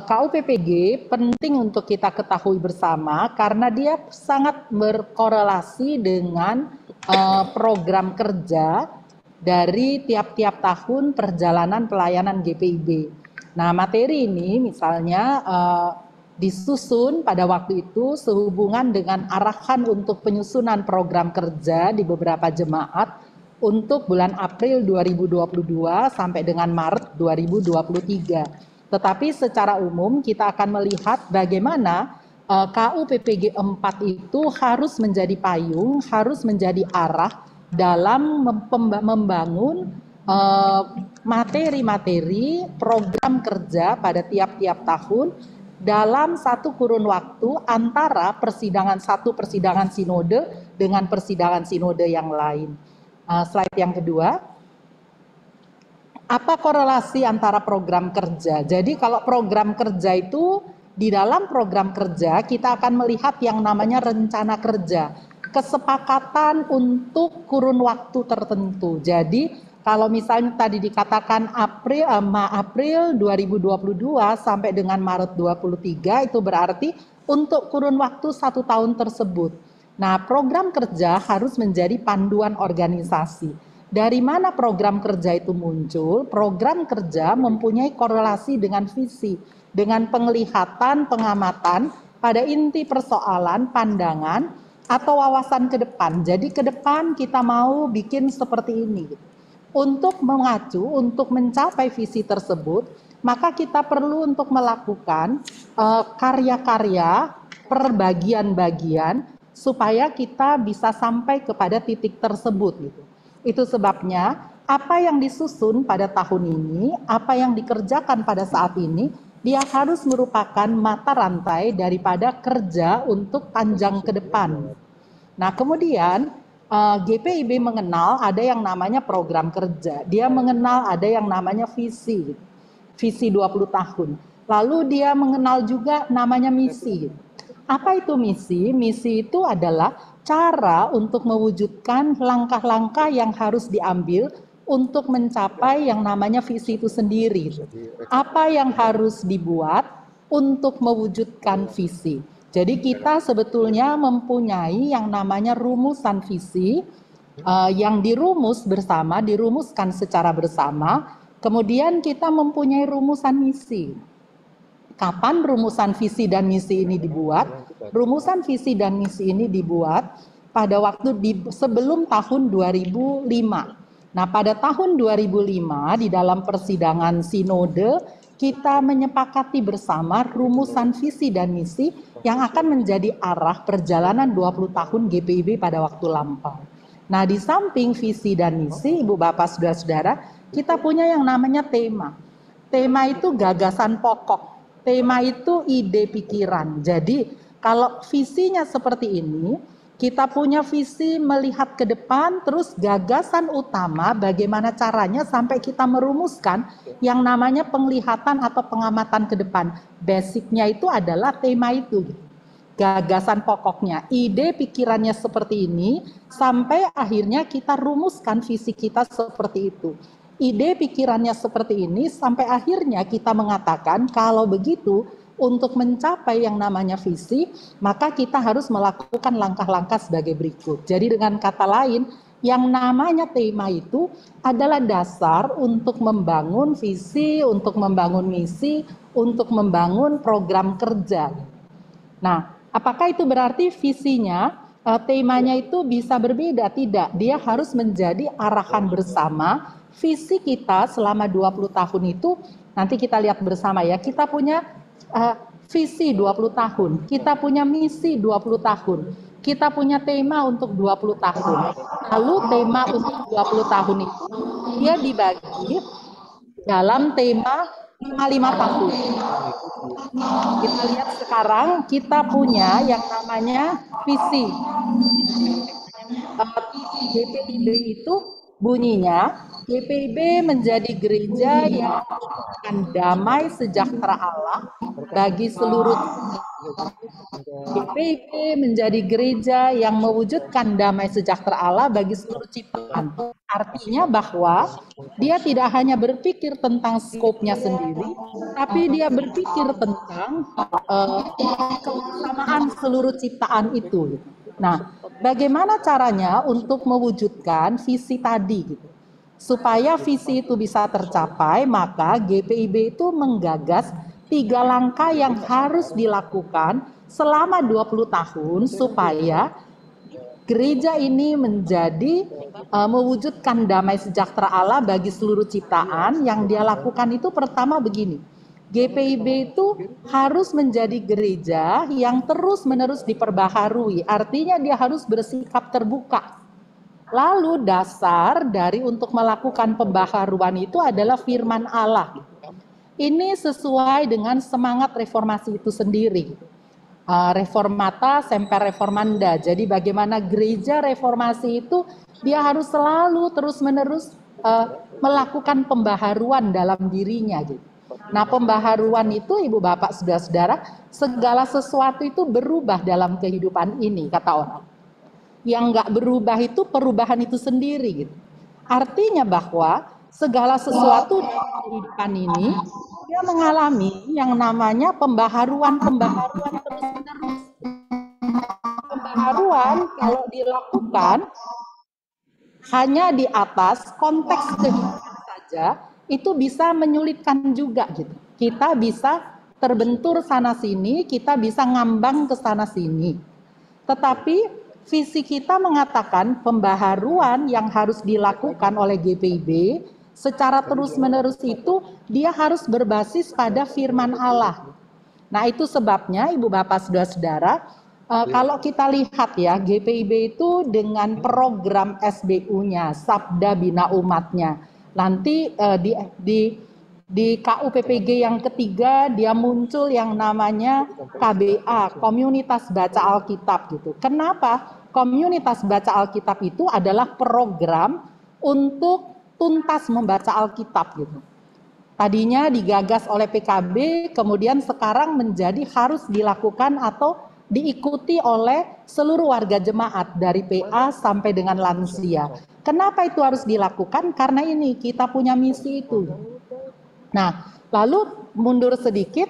KUPPG penting untuk kita ketahui bersama karena dia sangat berkorelasi dengan program kerja dari tiap-tiap tahun perjalanan pelayanan GPIB. Nah, materi ini misalnya disusun pada waktu itu sehubungan dengan arahan untuk penyusunan program kerja di beberapa jemaat untuk bulan April 2022 sampai dengan Maret 2023. Tetapi secara umum kita akan melihat bagaimana KUPPG 4 itu harus menjadi payung, harus menjadi arah dalam membangun materi-materi program kerja pada tiap-tiap tahun dalam satu kurun waktu antara satu persidangan sinode dengan persidangan sinode yang lain. Slide yang kedua. Apa korelasi antara program kerja? Jadi kalau program kerja itu, di dalam program kerja kita akan melihat yang namanya rencana kerja. Kesepakatan untuk kurun waktu tertentu. Jadi kalau misalnya tadi dikatakan April 2022 sampai dengan Maret 2023 itu berarti untuk kurun waktu 1 tahun tersebut. Nah, program kerja harus menjadi panduan organisasi. Dari mana program kerja itu muncul? Program kerja mempunyai korelasi dengan visi, dengan penglihatan, pengamatan pada inti persoalan, pandangan, atau wawasan ke depan. Jadi ke depan kita mau bikin seperti ini. Untuk mengacu, untuk mencapai visi tersebut, maka kita perlu untuk melakukan karya-karya per bagian-bagian supaya kita bisa sampai kepada titik tersebut gitu. Itu sebabnya apa yang disusun pada tahun ini, apa yang dikerjakan pada saat ini, dia harus merupakan mata rantai daripada kerja untuk panjang ke depan. Nah, kemudian GPIB mengenal ada yang namanya program kerja. Dia mengenal ada yang namanya visi 20 tahun. Lalu dia mengenal juga namanya misi. Apa itu misi? Misi itu adalah cara untuk mewujudkan langkah-langkah yang harus diambil untuk mencapai yang namanya visi itu sendiri. Apa yang harus dibuat untuk mewujudkan visi. Jadi kita sebetulnya mempunyai yang namanya rumusan visi yang dirumuskan secara bersama. Kemudian kita mempunyai rumusan misi. Kapan rumusan visi dan misi ini dibuat? Rumusan visi dan misi ini dibuat pada waktu sebelum tahun 2005. Nah, pada tahun 2005 di dalam persidangan sinode kita menyepakati bersama rumusan visi dan misi yang akan menjadi arah perjalanan 20 tahun GPIB pada waktu lampau. Nah, di samping visi dan misi, Ibu Bapak Saudara-saudara, kita punya yang namanya tema. Tema itu gagasan pokok. Tema itu ide pikiran. Jadi kalau visinya seperti ini, kita punya visi melihat ke depan, terus gagasan utama bagaimana caranya sampai kita merumuskan yang namanya penglihatan atau pengamatan ke depan. Basicnya itu adalah tema itu. Gagasan pokoknya, ide pikirannya seperti ini, sampai akhirnya kita rumuskan visi kita seperti itu. Ide pikirannya seperti ini sampai akhirnya kita mengatakan kalau begitu untuk mencapai yang namanya visi maka kita harus melakukan langkah-langkah sebagai berikut. Jadi dengan kata lain yang namanya tema itu adalah dasar untuk membangun visi, untuk membangun misi, untuk membangun program kerja. Nah, apakah itu berarti visinya, temanya itu bisa berbeda? Tidak, dia harus menjadi arahan bersama. Visi kita selama 20 tahun itu, nanti kita lihat bersama ya, kita punya visi 20 tahun, kita punya misi 20 tahun, kita punya tema untuk 20 tahun. Lalu tema untuk 20 tahun itu, dia dibagi dalam tema 5 tahun. Kita lihat sekarang, kita punya yang namanya visi. GPIB itu Bunyinya, GPIB menjadi gereja yang memberikan damai sejahtera Allah bagi seluruh. GPIB menjadi gereja yang mewujudkan damai sejahtera Allah bagi seluruh ciptaan. Artinya bahwa dia tidak hanya berpikir tentang skopnya sendiri, tapi dia berpikir tentang kebersamaan seluruh ciptaan itu. Nah, bagaimana caranya untuk mewujudkan visi tadi gitu? Supaya visi itu bisa tercapai, maka GPIB itu menggagas 3 langkah yang harus dilakukan selama 20 tahun supaya gereja ini menjadi mewujudkan damai sejahtera Allah bagi seluruh ciptaan. Yang dia lakukan itu pertama begini, GPIB itu harus menjadi gereja yang terus-menerus diperbaharui, artinya dia harus bersikap terbuka. Lalu dasar dari untuk melakukan pembaharuan itu adalah firman Allah. Ini sesuai dengan semangat reformasi itu sendiri. Reformata semper reformanda. Jadi bagaimana gereja reformasi itu dia harus selalu terus-menerus melakukan pembaharuan dalam dirinya gitu. Nah, pembaharuan itu Ibu Bapak Saudara-saudara, segala sesuatu itu berubah dalam kehidupan ini kata orang. Yang nggak berubah itu perubahan itu sendiri gitu. Artinya bahwa segala sesuatu dalam kehidupan ini dia mengalami yang namanya pembaharuan terus-menerus. Pembaharuan kalau dilakukan hanya di atas konteks kehidupan saja, itu bisa menyulitkan juga gitu. Kita bisa terbentur sana sini, kita bisa ngambang ke sana sini. Tetapi visi kita mengatakan pembaharuan yang harus dilakukan oleh GPIB secara terus-menerus itu dia harus berbasis pada firman Allah. Nah, itu sebabnya Ibu Bapak Saudara-saudara, kalau kita lihat ya, GPIB itu dengan program SBU-nya, Sabda Bina Umatnya. Nanti di KUPPG yang ketiga dia muncul yang namanya KBA, Komunitas Baca Alkitab gitu. Kenapa? Komunitas Baca Alkitab itu adalah program untuk tuntas membaca Alkitab gitu. Tadinya digagas oleh PKB, kemudian sekarang menjadi harus dilakukan atau diikuti oleh seluruh warga jemaat dari PA sampai dengan lansia. Kenapa itu harus dilakukan? Karena ini kita punya misi itu. Nah, lalu mundur sedikit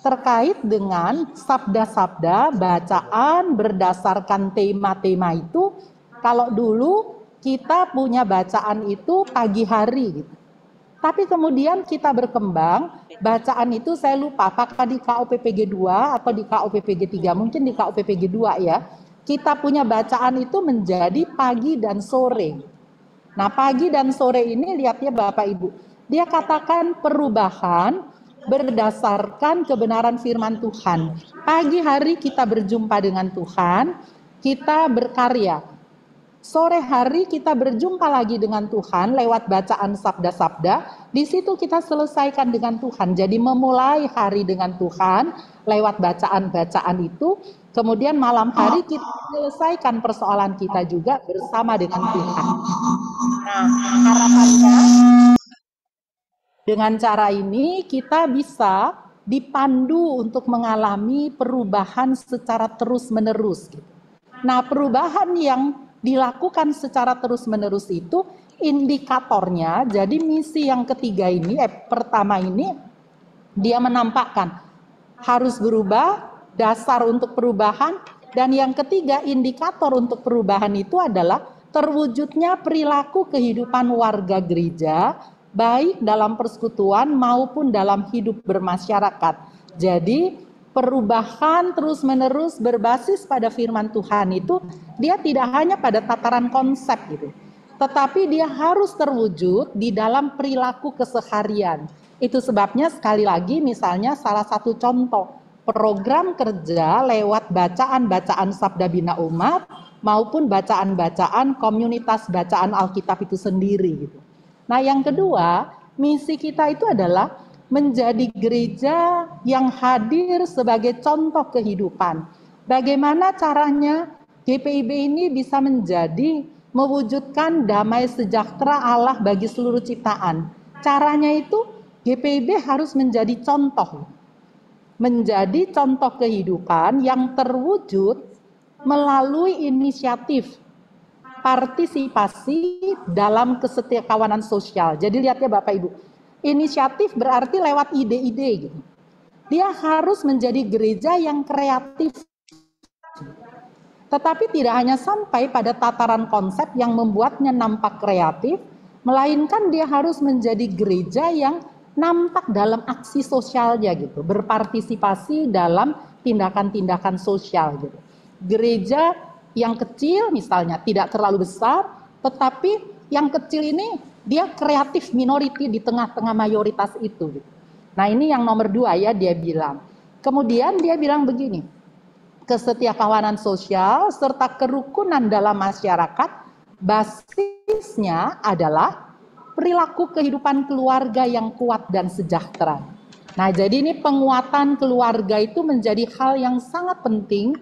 terkait dengan sabda-sabda bacaan berdasarkan tema-tema itu. Kalau dulu kita punya bacaan itu pagi hari gitu. Tapi kemudian kita berkembang, bacaan itu saya lupa apakah di KUPPG 2 atau di KUPPG 3, mungkin di KUPPG 2 ya. Kita punya bacaan itu menjadi pagi dan sore. Nah, pagi dan sore ini lihat ya Bapak Ibu, dia katakan perubahan berdasarkan kebenaran firman Tuhan. Pagi hari kita berjumpa dengan Tuhan, kita berkarya. Sore hari kita berjumpa lagi dengan Tuhan lewat bacaan sabda-sabda. Di situ kita selesaikan dengan Tuhan. Jadi memulai hari dengan Tuhan lewat bacaan-bacaan itu. Kemudian malam hari kita selesaikan persoalan kita juga bersama dengan Tuhan. Nah, harapannya dengan cara ini kita bisa dipandu untuk mengalami perubahan secara terus-menerus. Nah, perubahan yang dilakukan secara terus-menerus itu indikatornya, jadi misi yang ketiga ini, pertama ini dia menampakkan harus berubah, dasar untuk perubahan, dan yang ketiga indikator untuk perubahan itu adalah terwujudnya perilaku kehidupan warga gereja, baik dalam persekutuan maupun dalam hidup bermasyarakat. Jadi perubahan terus-menerus berbasis pada firman Tuhan itu dia tidak hanya pada tataran konsep gitu, tetapi dia harus terwujud di dalam perilaku keseharian. Itu sebabnya sekali lagi misalnya salah satu contoh program kerja lewat bacaan-bacaan Sabda Bina Umat maupun bacaan-bacaan komunitas bacaan Alkitab itu sendiri gitu. Nah, yang kedua, misi kita itu adalah menjadi gereja yang hadir sebagai contoh kehidupan. Bagaimana caranya GPIB ini bisa menjadi mewujudkan damai sejahtera Allah bagi seluruh ciptaan. Caranya itu GPIB harus menjadi contoh kehidupan yang terwujud melalui inisiatif partisipasi dalam kesetiakawanan sosial. Jadi lihat ya Bapak Ibu, inisiatif berarti lewat ide-ide gitu. Dia harus menjadi gereja yang kreatif. Tetapi tidak hanya sampai pada tataran konsep yang membuatnya nampak kreatif, melainkan dia harus menjadi gereja yang nampak dalam aksi sosialnya gitu, berpartisipasi dalam tindakan-tindakan sosial gitu. Gereja yang kecil misalnya tidak terlalu besar, tetapi yang kecil ini dia kreatif minority di tengah-tengah mayoritas itu. Nah ini yang nomor 2 ya dia bilang. Kemudian dia bilang begini, kesetiakawanan sosial serta kerukunan dalam masyarakat basisnya adalah perilaku kehidupan keluarga yang kuat dan sejahtera. Nah jadi ini penguatan keluarga itu menjadi hal yang sangat penting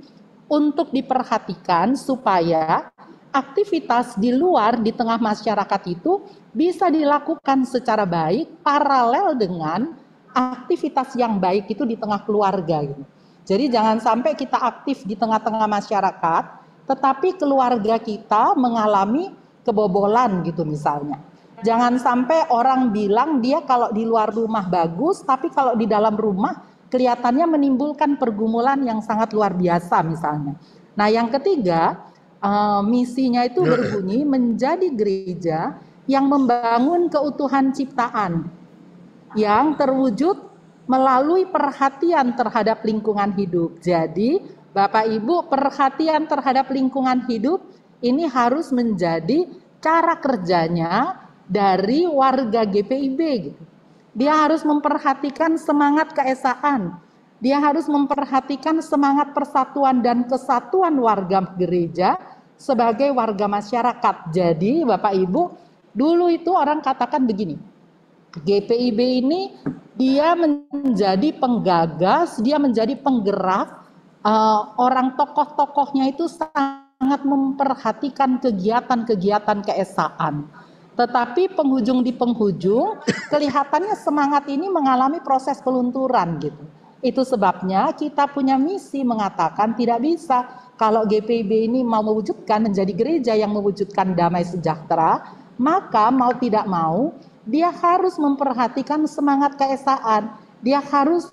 untuk diperhatikan supaya aktivitas di luar di tengah masyarakat itu bisa dilakukan secara baik paralel dengan aktivitas yang baik itu di tengah keluarga gitu. Jadi jangan sampai kita aktif di tengah-tengah masyarakat tetapi keluarga kita mengalami kebobolan gitu misalnya. Jangan sampai orang bilang dia kalau di luar rumah bagus tapi kalau di dalam rumah kelihatannya menimbulkan pergumulan yang sangat luar biasa misalnya. Nah yang ketiga, misinya itu berbunyi menjadi gereja yang membangun keutuhan ciptaan yang terwujud melalui perhatian terhadap lingkungan hidup. Jadi Bapak Ibu, perhatian terhadap lingkungan hidup ini harus menjadi cara kerjanya dari warga GPIB gitu. Dia harus memperhatikan semangat keesaan. Dia harus memperhatikan semangat persatuan dan kesatuan warga gereja sebagai warga masyarakat. Jadi Bapak Ibu, dulu itu orang katakan begini, GPIB ini dia menjadi penggagas, dia menjadi penggerak, orang tokoh-tokohnya itu sangat memperhatikan kegiatan-kegiatan keesaan. Tetapi penghujung di penghujung kelihatannya semangat ini mengalami proses pelunturan gitu. Itu sebabnya kita punya misi mengatakan tidak bisa kalau GPIB ini mau mewujudkan menjadi gereja yang mewujudkan damai sejahtera, maka mau tidak mau dia harus memperhatikan semangat keesaan. Dia harus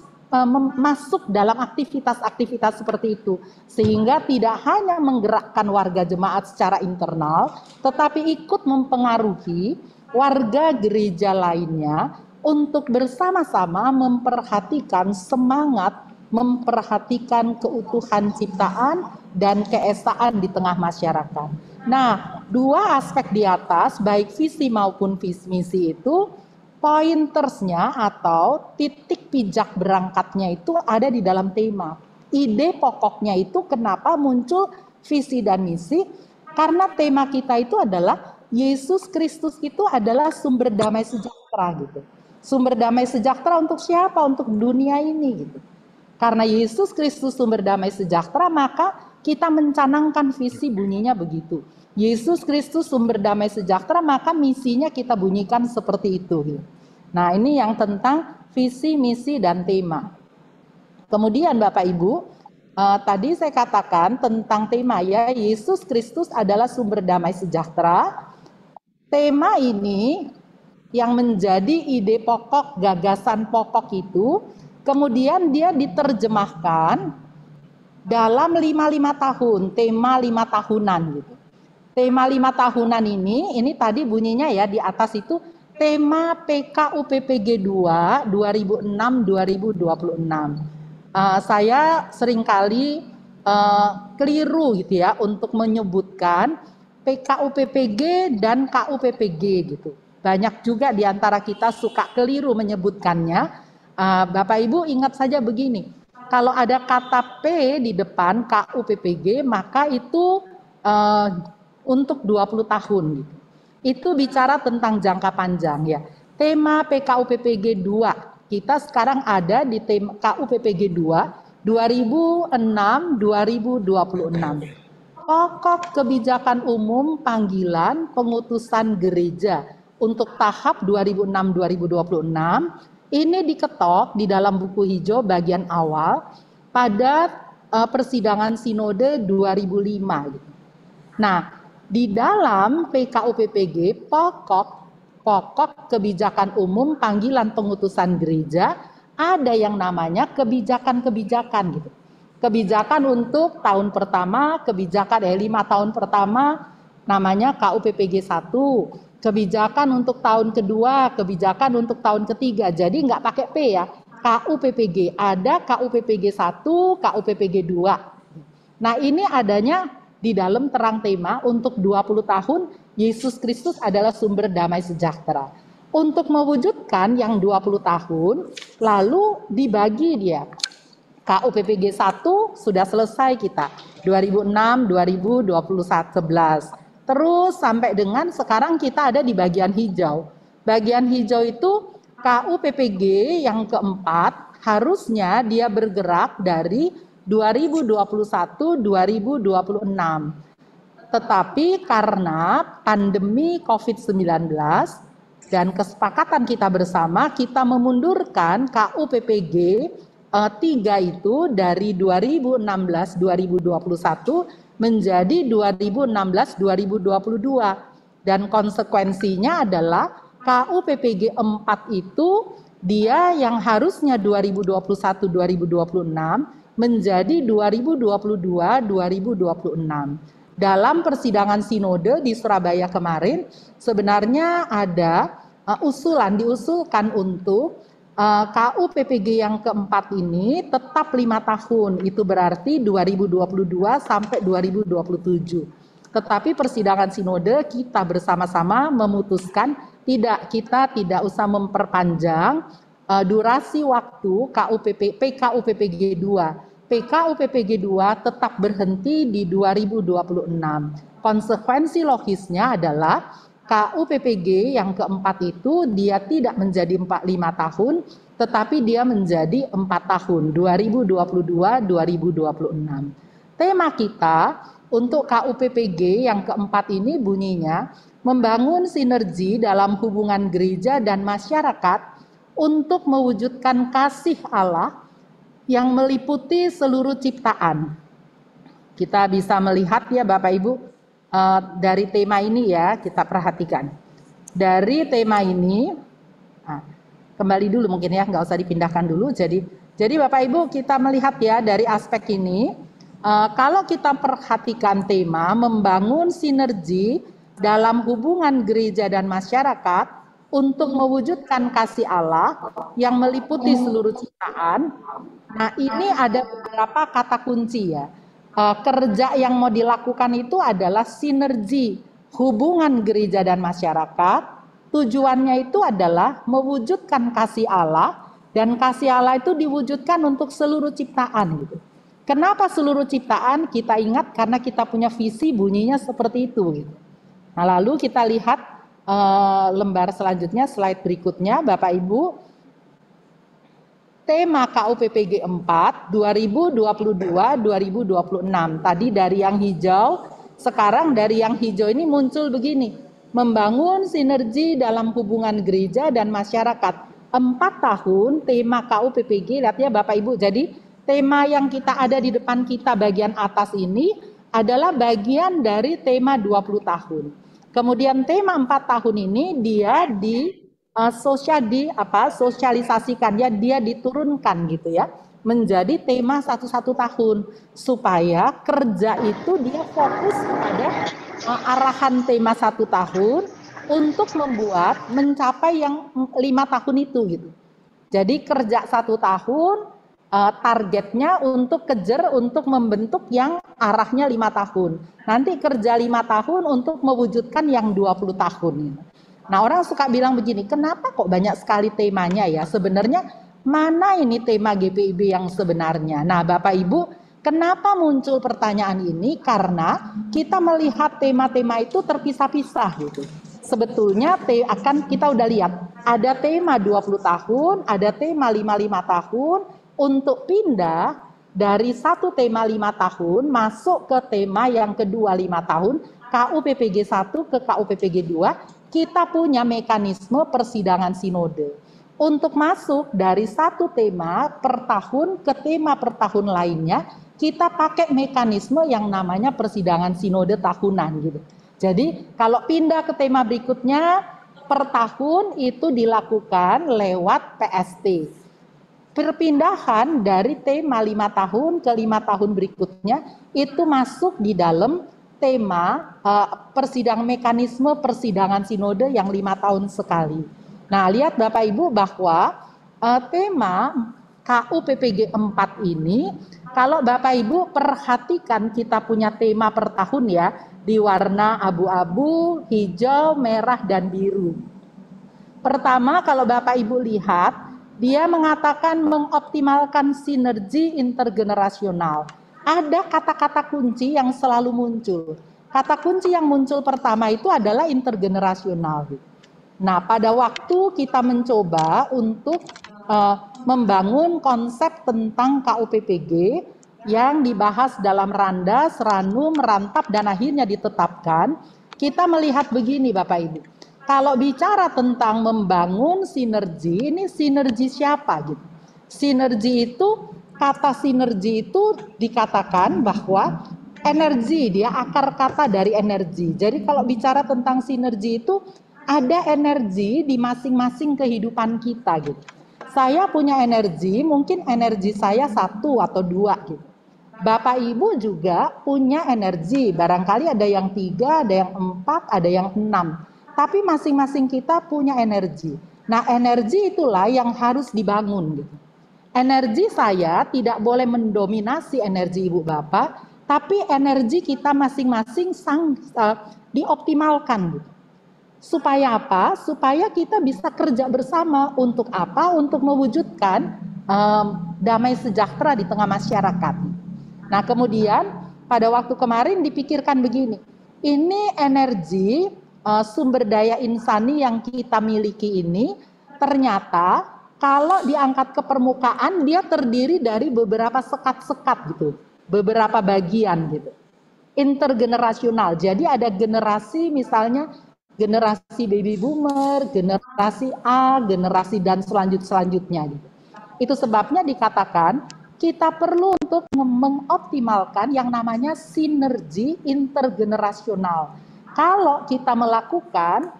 masuk dalam aktivitas-aktivitas seperti itu sehingga tidak hanya menggerakkan warga jemaat secara internal tetapi ikut mempengaruhi warga gereja lainnya untuk bersama-sama memperhatikan semangat, memperhatikan keutuhan ciptaan dan keesaan di tengah masyarakat. Nah, dua aspek di atas baik visi maupun visi misi itu pointersnya atau titik pijak berangkatnya itu ada di dalam tema. Ide pokoknya itu kenapa muncul visi dan misi? Karena tema kita itu adalah Yesus Kristus itu adalah sumber damai sejahtera gitu. Sumber damai sejahtera untuk siapa? Untuk dunia ini gitu. Karena Yesus Kristus sumber damai sejahtera, maka kita mencanangkan visi bunyinya begitu. Yesus Kristus sumber damai sejahtera, maka misinya kita bunyikan seperti itu. Nah ini yang tentang visi, misi, dan tema. Kemudian Bapak Ibu, tadi saya katakan tentang tema ya, Yesus Kristus adalah sumber damai sejahtera. Tema ini yang menjadi ide pokok, gagasan pokok itu, kemudian dia diterjemahkan dalam 5 tahun, tema 5 tahunan gitu. Tema 5 tahunan ini tadi bunyinya ya di atas itu tema PKUPPG 2 2006-2026. Saya seringkali keliru gitu ya untuk menyebutkan PKUPPG dan KUPPG gitu. Banyak juga di antara kita suka keliru menyebutkannya. Bapak Ibu ingat saja begini, kalau ada kata P di depan KUPPG maka itu untuk 20 tahun gitu. Itu bicara tentang jangka panjang ya. Tema PKUPPG 2 kita sekarang ada di tema KUPPG 2 2006-2026. pokok kebijakan umum panggilan pengutusan gereja untuk tahap 2006-2026 ini diketok di dalam buku hijau bagian awal pada persidangan sinode 2005 gitu. Nah, di dalam PKUPPG pokok kebijakan umum panggilan pengutusan gereja ada yang namanya kebijakan-kebijakan gitu. Kebijakan untuk tahun pertama, kebijakan 5 tahun pertama namanya KUPPG 1, kebijakan untuk tahun kedua, kebijakan untuk tahun ketiga. Jadi nggak pakai P ya, KUPPG. Ada KUPPG 1, KUPPG 2. Nah ini adanya di dalam terang tema untuk 20 tahun Yesus Kristus adalah sumber damai sejahtera. Untuk mewujudkan yang 20 tahun, lalu dibagi dia. KUPPG 1 sudah selesai kita 2006 2021 11. Terus sampai dengan sekarang kita ada di bagian hijau. Bagian hijau itu KUPPG yang keempat harusnya dia bergerak dari 2021 2026. Tetapi karena pandemi COVID-19 dan kesepakatan kita bersama, kita memundurkan KUPPG 3 itu dari 2016-2021 menjadi 2016-2022 dan konsekuensinya adalah KUPPG 4 itu dia yang harusnya 2021-2026 menjadi 2022-2026. Dalam persidangan sinode di Surabaya kemarin sebenarnya ada diusulkan untuk KUPPG yang keempat ini tetap 5 tahun, itu berarti 2022 sampai 2027. Tetapi persidangan sinode kita bersama-sama memutuskan kita tidak usah memperpanjang durasi waktu PKUPPG 2. PKUPPG 2 tetap berhenti di 2026. Konsekuensi logisnya adalah KUPPG yang keempat itu dia tidak menjadi 5 tahun, tetapi dia menjadi 4 tahun, 2022-2026. Tema kita untuk KUPPG yang keempat ini bunyinya, membangun sinergi dalam hubungan gereja dan masyarakat untuk mewujudkan kasih Allah yang meliputi seluruh ciptaan. Kita bisa melihat ya Bapak Ibu, dari tema ini ya kita perhatikan. Dari tema ini, kembali dulu mungkin ya, nggak usah dipindahkan dulu. Jadi Bapak Ibu kita melihat ya dari aspek ini, kalau kita perhatikan tema membangun sinergi dalam hubungan gereja dan masyarakat untuk mewujudkan kasih Allah yang meliputi seluruh ciptaan. Nah ini ada beberapa kata kunci ya. Kerja yang mau dilakukan itu adalah sinergi hubungan gereja dan masyarakat. Tujuannya itu adalah mewujudkan kasih Allah, dan kasih Allah itu diwujudkan untuk seluruh ciptaan gitu. Kenapa seluruh ciptaan? Kita ingat karena kita punya visi bunyinya seperti itu gitu. Nah lalu kita lihat lembar selanjutnya, slide berikutnya Bapak Ibu. Tema KUPPG 4 2022-2026. Tadi dari yang hijau, sekarang dari yang hijau ini muncul begini. Membangun sinergi dalam hubungan gereja dan masyarakat. 4 tahun tema KUPPG, lihat ya Bapak Ibu. Jadi tema yang kita ada di depan kita bagian atas ini adalah bagian dari tema 20 tahun. Kemudian tema 4 tahun ini dia sosialisasikan ya, dia diturunkan gitu ya menjadi tema 1 tahun supaya kerja itu dia fokus pada arahan tema 1 tahun untuk mencapai yang 5 tahun itu gitu. Jadi kerja 1 tahun targetnya untuk untuk membentuk yang arahnya 5 tahun. Nanti kerja 5 tahun untuk mewujudkan yang 20 tahun gitu. Nah orang suka bilang begini, kenapa kok banyak sekali temanya ya? Sebenarnya mana ini tema GPIB yang sebenarnya? Nah Bapak Ibu, kenapa muncul pertanyaan ini? Karena kita melihat tema-tema itu terpisah-pisah gitu. Sebetulnya kita udah lihat, ada tema 20 tahun, ada tema 55 tahun, untuk pindah dari satu tema 5 tahun masuk ke tema yang kedua 5 tahun, KUPPG 1 ke KUPPG 2, kita punya mekanisme persidangan sinode. Untuk masuk dari satu tema per tahun ke tema per tahun lainnya, kita pakai mekanisme yang namanya persidangan sinode tahunan gitu. Jadi kalau pindah ke tema berikutnya per tahun itu dilakukan lewat PST. Perpindahan dari tema 5 tahun ke 5 tahun berikutnya itu masuk di dalam tema mekanisme persidangan sinode yang 5 tahun sekali. Nah, lihat Bapak Ibu bahwa tema KUPPG 4 ini, kalau Bapak Ibu perhatikan kita punya tema per tahun ya, di warna abu-abu, hijau, merah, dan biru. Pertama, kalau Bapak Ibu lihat, dia mengatakan mengoptimalkan sinergi intergenerasional. Ada kata-kata kunci yang selalu muncul. Kata kunci yang muncul pertama itu adalah intergenerasional. Nah, pada waktu kita mencoba untuk membangun konsep tentang KUPPG yang dibahas dalam Randas, Ranum, Rantap, dan akhirnya ditetapkan, kita melihat begini Bapak Ibu. Kalau bicara tentang membangun sinergi, ini sinergi siapa gitu? Sinergi itu, kata sinergi itu dikatakan bahwa energi, dia akar kata dari energi. Jadi kalau bicara tentang sinergi itu, ada energi di masing-masing kehidupan kita gitu. Saya punya energi, mungkin energi saya 1 atau 2 gitu. Bapak Ibu juga punya energi, barangkali ada yang 3, ada yang 4, ada yang 6. Tapi masing-masing kita punya energi. Nah, energi itulah yang harus dibangun gitu. Energi saya tidak boleh mendominasi energi Ibu Bapak, tapi energi kita masing-masing dioptimalkan gitu. Supaya apa? Supaya kita bisa kerja bersama. Untuk apa? Untuk mewujudkan damai sejahtera di tengah masyarakat. Nah, kemudian pada waktu kemarin dipikirkan begini, ini energi sumber daya insani yang kita miliki ini ternyata kalau diangkat ke permukaan dia terdiri dari beberapa sekat-sekat gitu, beberapa bagian gitu. Intergenerasional. Jadi ada generasi misalnya generasi baby boomer, generasi A, generasi dan selanjutnya gitu. Itu sebabnya dikatakan kita perlu untuk mengoptimalkan yang namanya sinergi intergenerasional. Kalau kita melakukan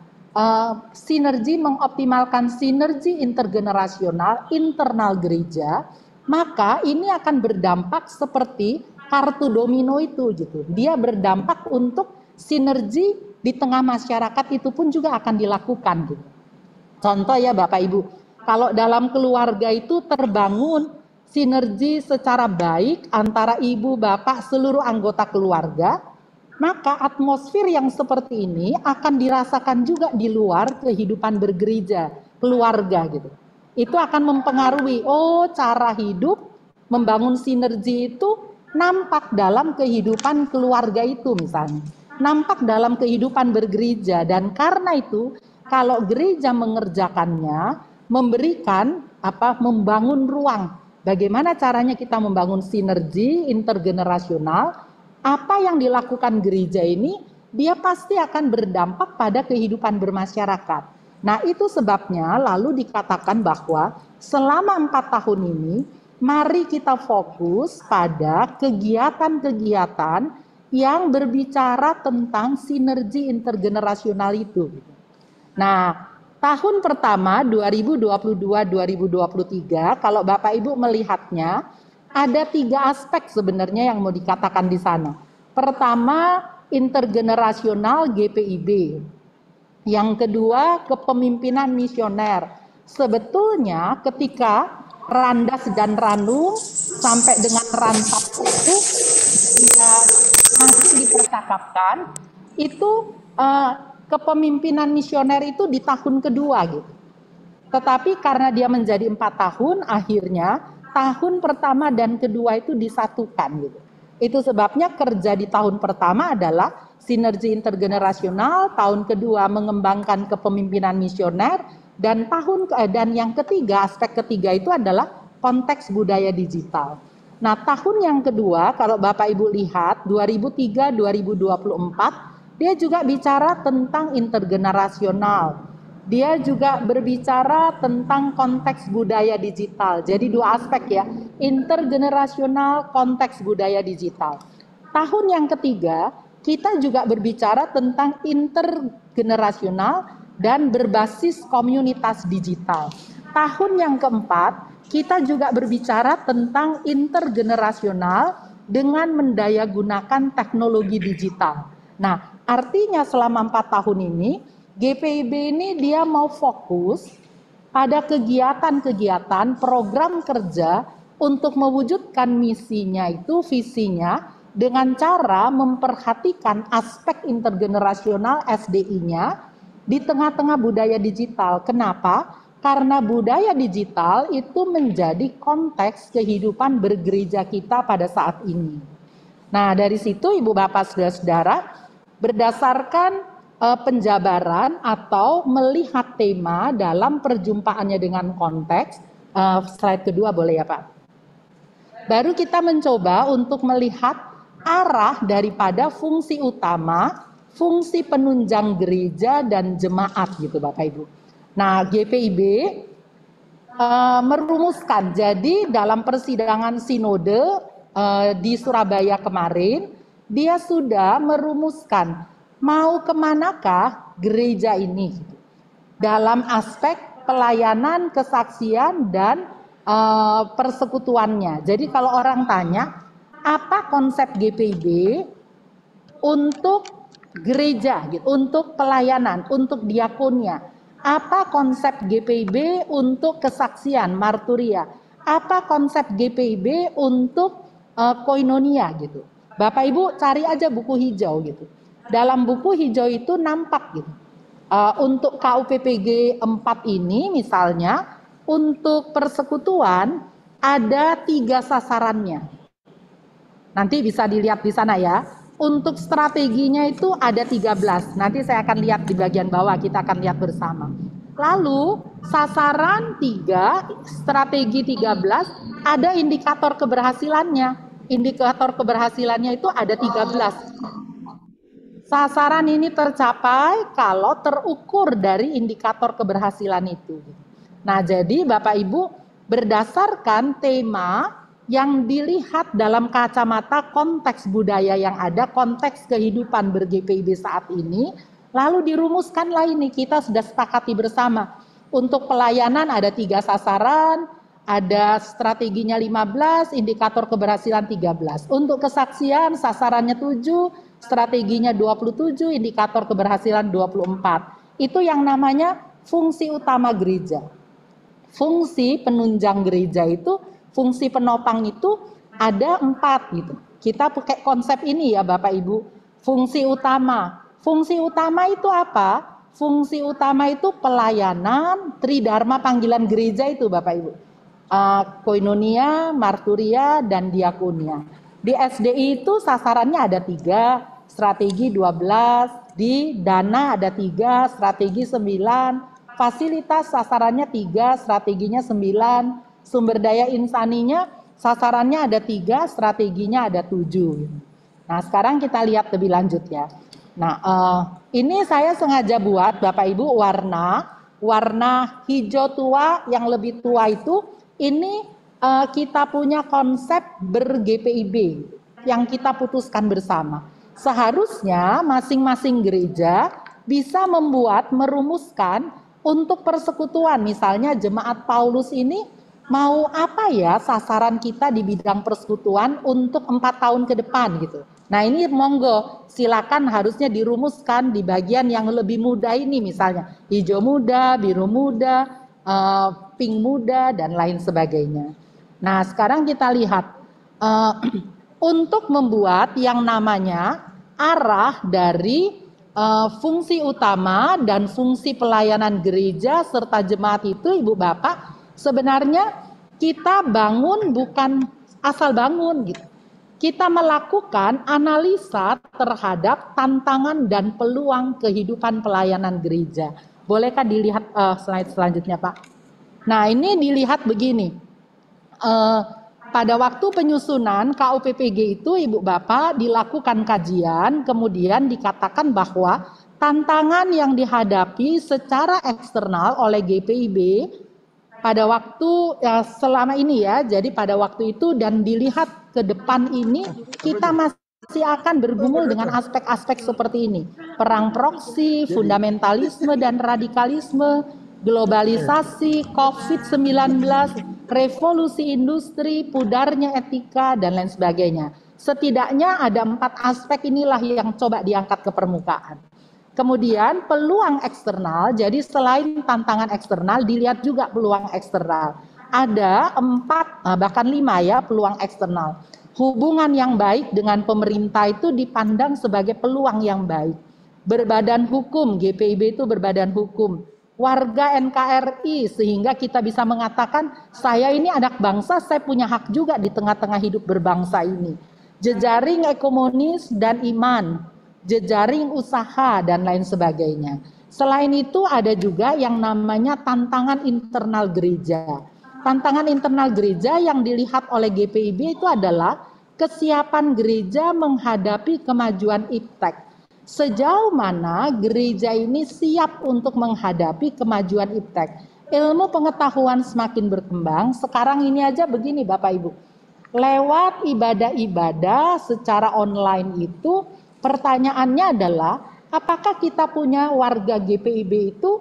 sinergi, mengoptimalkan sinergi intergenerasional internal gereja, maka ini akan berdampak seperti kartu domino itu gitu. Dia berdampak untuk sinergi di tengah masyarakat itu pun juga akan dilakukan gitu. Contoh ya Bapak Ibu, kalau dalam keluarga itu terbangun sinergi secara baik antara ibu, bapak, seluruh anggota keluarga, maka atmosfer yang seperti ini akan dirasakan juga di luar kehidupan bergereja, keluarga gitu. Itu akan mempengaruhi, cara hidup, membangun sinergi itu nampak dalam kehidupan keluarga itu misalnya. Nampak dalam kehidupan bergereja, dan karena itu kalau gereja mengerjakannya, memberikan membangun ruang. Bagaimana caranya kita membangun sinergi intergenerasional? Apa yang dilakukan gereja ini, dia pasti akan berdampak pada kehidupan bermasyarakat. Nah, itu sebabnya lalu dikatakan bahwa selama 4 tahun ini, mari kita fokus pada kegiatan-kegiatan yang berbicara tentang sinergi intergenerasional itu. Nah, tahun pertama 2022-2023, kalau Bapak Ibu melihatnya, ada 3 aspek sebenarnya yang mau dikatakan di sana. Pertama, intergenerasional GPIB. Yang kedua, kepemimpinan misioner. Sebetulnya ketika Randas dan Ranum sampai dengan Rantap itu masih dipercakapkan, itu kepemimpinan misioner itu di tahun kedua gitu. Tetapi karena dia menjadi 4 tahun, akhirnya tahun pertama dan kedua itu disatukan gitu. Itu sebabnya kerja di tahun pertama adalah sinergi intergenerasional, tahun kedua mengembangkan kepemimpinan misioner, dan yang ketiga, aspek ketiga itu adalah konteks budaya digital. Nah, tahun yang kedua, kalau Bapak Ibu lihat, 2003-2024, dia juga bicara tentang intergenerasional. Dia juga berbicara tentang konteks budaya digital. Jadi dua aspek ya, intergenerasional, konteks budaya digital. Tahun yang ketiga, kita juga berbicara tentang intergenerasional dan berbasis komunitas digital. Tahun yang keempat, kita juga berbicara tentang intergenerasional dengan mendayagunakan teknologi digital. Nah, artinya selama 4 tahun ini, GPIB ini dia mau fokus pada kegiatan-kegiatan program kerja untuk mewujudkan misinya itu, visinya, dengan cara memperhatikan aspek intergenerasional SDI-nya di tengah-tengah budaya digital. Kenapa? Karena budaya digital itu menjadi konteks kehidupan bergereja kita pada saat ini. Nah, dari situ Ibu Bapak Saudara-saudara, berdasarkan penjabaran atau melihat tema dalam perjumpaannya dengan konteks, slide kedua boleh ya Pak? Baru kita mencoba untuk melihat arah daripada fungsi utama, fungsi penunjang gereja dan jemaat gitu Bapak Ibu. Nah, GPIB merumuskan, jadi dalam persidangan sinode di Surabaya kemarin, dia sudah merumuskan mau kemanakah gereja ini dalam aspek pelayanan, kesaksian, dan persekutuannya. Jadi kalau orang tanya, apa konsep GPIB untuk gereja, gitu, untuk pelayanan, untuk diakonia? Apa konsep GPIB untuk kesaksian, marturia? Apa konsep GPIB untuk koinonia gitu? Bapak Ibu cari aja buku hijau gitu. Dalam buku hijau itu nampak gitu. Untuk KUPPG 4 ini misalnya, untuk persekutuan ada 3 sasarannya. Nanti bisa dilihat di sana ya. Untuk strateginya itu ada 13. Nanti saya akan lihat di bagian bawah, kita akan lihat bersama. Lalu sasaran 3, strategi 13, ada indikator keberhasilannya. Indikator keberhasilannya itu ada 13. Sasaran ini tercapai kalau terukur dari indikator keberhasilan itu. Nah, jadi Bapak Ibu, berdasarkan tema yang dilihat dalam kacamata konteks budaya yang ada, konteks kehidupan ber-GPIB saat ini, lalu dirumuskanlah ini, kita sudah sepakati bersama. Untuk pelayanan ada 3 sasaran, ada strateginya 15, indikator keberhasilan 13. Untuk kesaksian sasarannya 7, strateginya 27, indikator keberhasilan 24. Itu yang namanya fungsi utama gereja. Fungsi penunjang gereja itu, fungsi penopang itu ada 4 gitu. Kita pakai konsep ini ya Bapak Ibu. Fungsi utama. Fungsi utama itu apa? Fungsi utama itu pelayanan, tridharma panggilan gereja itu Bapak Ibu. Koinonia, marturia, dan diakonia. Di SDI itu sasarannya ada 3, strategi 12, di dana ada 3, strategi 9, fasilitas sasarannya 3, strateginya 9, sumber daya insaninya sasarannya ada 3, strateginya ada 7. Nah, sekarang kita lihat lebih lanjut ya. Nah, ini saya sengaja buat Bapak Ibu warna hijau tua, yang lebih tua itu, ini kita punya konsep ber-GPIB yang kita putuskan bersama. Seharusnya masing-masing gereja bisa merumuskan untuk persekutuan, misalnya jemaat Paulus ini mau apa ya sasaran kita di bidang persekutuan untuk 4 tahun ke depan gitu. Nah ini monggo silakan, harusnya dirumuskan di bagian yang lebih muda ini, misalnya hijau muda, biru muda, pink muda, dan lain sebagainya. Nah sekarang kita lihat untuk membuat yang namanya arah dari fungsi utama dan fungsi pelayanan gereja serta jemaat itu, Ibu Bapak, sebenarnya kita bangun bukan asal bangun gitu. Kita melakukan analisa terhadap tantangan dan peluang kehidupan pelayanan gereja. Bolehkah dilihat slide selanjutnya Pak? Nah ini dilihat begini, pada waktu penyusunan KUPPG itu Ibu Bapak dilakukan kajian, kemudian dikatakan bahwa tantangan yang dihadapi secara eksternal oleh GPIB pada waktu selama ini ya, jadi pada waktu itu dan dilihat ke depan ini kita masih akan bergumul dengan aspek-aspek seperti ini. Perang proksi, fundamentalisme dan radikalisme, globalisasi, COVID-19, revolusi industri, pudarnya etika, dan lain sebagainya. Setidaknya ada 4 aspek inilah yang coba diangkat ke permukaan. Kemudian peluang eksternal, jadi selain tantangan eksternal, dilihat juga peluang eksternal. Ada 4, bahkan 5 ya peluang eksternal. Hubungan yang baik dengan pemerintah itu dipandang sebagai peluang yang baik. Berbadan hukum, GPIB itu berbadan hukum. Warga NKRI, sehingga kita bisa mengatakan saya ini anak bangsa, saya punya hak juga di tengah-tengah hidup berbangsa ini. Jejaring ekonomis dan iman, jejaring usaha dan lain sebagainya. Selain itu ada juga yang namanya tantangan internal gereja. Tantangan internal gereja yang dilihat oleh GPIB itu adalah kesiapan gereja menghadapi kemajuan iptek. Sejauh mana gereja ini siap untuk menghadapi kemajuan iptek. Ilmu pengetahuan semakin berkembang, sekarang ini aja begini Bapak Ibu. Lewat ibadah-ibadah secara online itu, pertanyaannya adalah, apakah kita punya warga GPIB itu,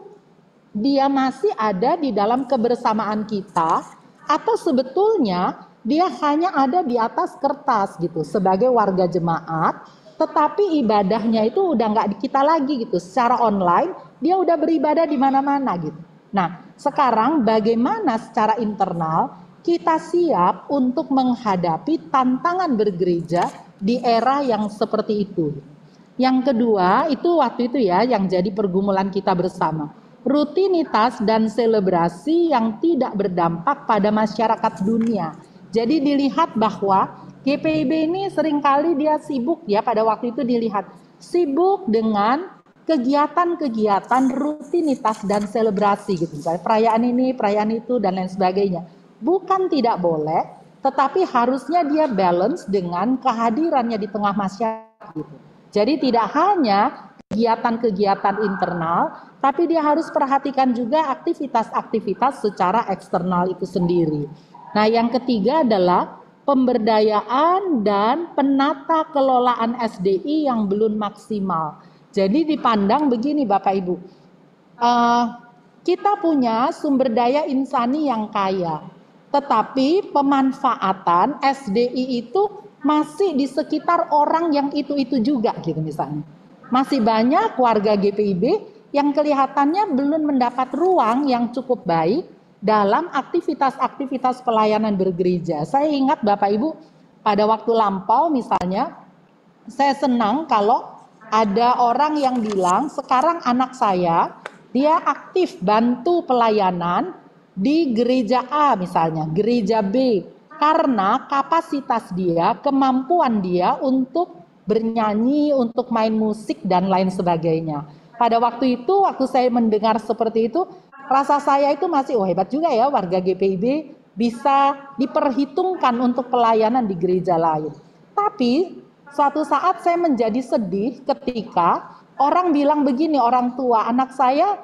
dia masih ada di dalam kebersamaan kita, atau sebetulnya dia hanya ada di atas kertas gitu, sebagai warga jemaat, tetapi ibadahnya itu udah nggak di kita lagi gitu, secara online dia udah beribadah di mana-mana gitu. Nah, sekarang bagaimana secara internal kita siap untuk menghadapi tantangan bergereja di era yang seperti itu. Yang kedua itu waktu itu ya yang jadi pergumulan kita bersama. Rutinitas dan selebrasi yang tidak berdampak pada masyarakat dunia. Jadi dilihat bahwa GPIB ini seringkali dia sibuk ya, pada waktu itu dilihat sibuk dengan kegiatan-kegiatan rutinitas dan selebrasi gitu, misalnya perayaan ini, perayaan itu dan lain sebagainya. Bukan tidak boleh, tetapi harusnya dia balance dengan kehadirannya di tengah masyarakat gitu. Jadi tidak hanya kegiatan-kegiatan internal, tapi dia harus perhatikan juga aktivitas-aktivitas secara eksternal itu sendiri. Nah, yang ketiga adalah pemberdayaan dan penata kelolaan SDI yang belum maksimal. Jadi dipandang begini Bapak Ibu, kita punya sumber daya insani yang kaya, tetapi pemanfaatan SDI itu masih di sekitar orang yang itu-itu juga gitu misalnya. Masih banyak warga GPIB yang kelihatannya belum mendapat ruang yang cukup baik dalam aktivitas-aktivitas pelayanan bergereja. Saya ingat Bapak Ibu, pada waktu lampau misalnya, saya senang kalau ada orang yang bilang, sekarang anak saya, dia aktif bantu pelayanan di gereja A misalnya, gereja B, karena kapasitas dia, kemampuan dia untuk bernyanyi, untuk main musik, dan lain sebagainya. Pada waktu itu, waktu saya mendengar seperti itu, rasa saya itu masih, hebat juga ya warga GPIB bisa diperhitungkan untuk pelayanan di gereja lain. Tapi suatu saat saya menjadi sedih ketika orang bilang begini, orang tua, anak saya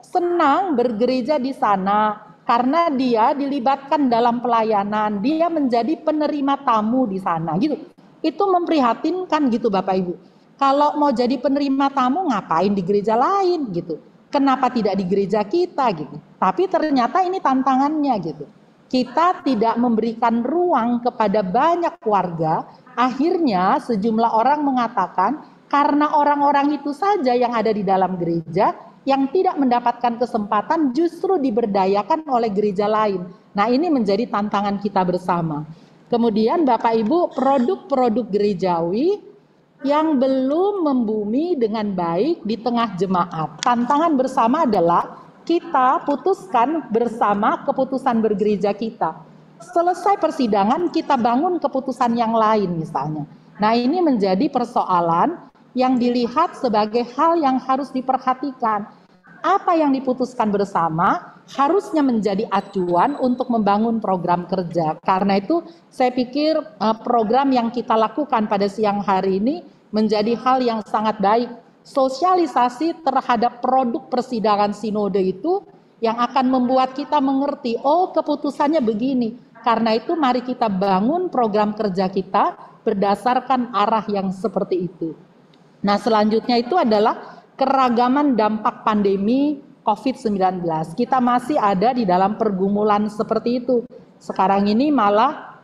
senang bergereja di sana karena dia dilibatkan dalam pelayanan, dia menjadi penerima tamu di sana gitu. Itu memprihatinkan gitu Bapak Ibu. Kalau mau jadi penerima tamu ngapain di gereja lain gitu. Kenapa tidak di gereja kita gitu. Tapi ternyata ini tantangannya gitu. Kita tidak memberikan ruang kepada banyak warga. Akhirnya sejumlah orang mengatakan karena orang-orang itu saja yang ada di dalam gereja yang tidak mendapatkan kesempatan justru diberdayakan oleh gereja lain. Nah, ini menjadi tantangan kita bersama. Kemudian Bapak Ibu, produk-produk gerejawi yang belum membumi dengan baik di tengah jemaat. Tantangan bersama adalah kita putuskan bersama keputusan bergereja kita. Selesai persidangan kita bangun keputusan yang lain misalnya. Nah, ini menjadi persoalan yang dilihat sebagai hal yang harus diperhatikan. Apa yang diputuskan bersama harusnya menjadi acuan untuk membangun program kerja. Karena itu saya pikir program yang kita lakukan pada siang hari ini menjadi hal yang sangat baik. Sosialisasi terhadap produk persidangan sinode itu yang akan membuat kita mengerti, oh keputusannya begini. Karena itu mari kita bangun program kerja kita berdasarkan arah yang seperti itu. Nah, selanjutnya itu adalah keragaman dampak pandemi COVID-19. Kita masih ada di dalam pergumulan seperti itu. Sekarang ini malah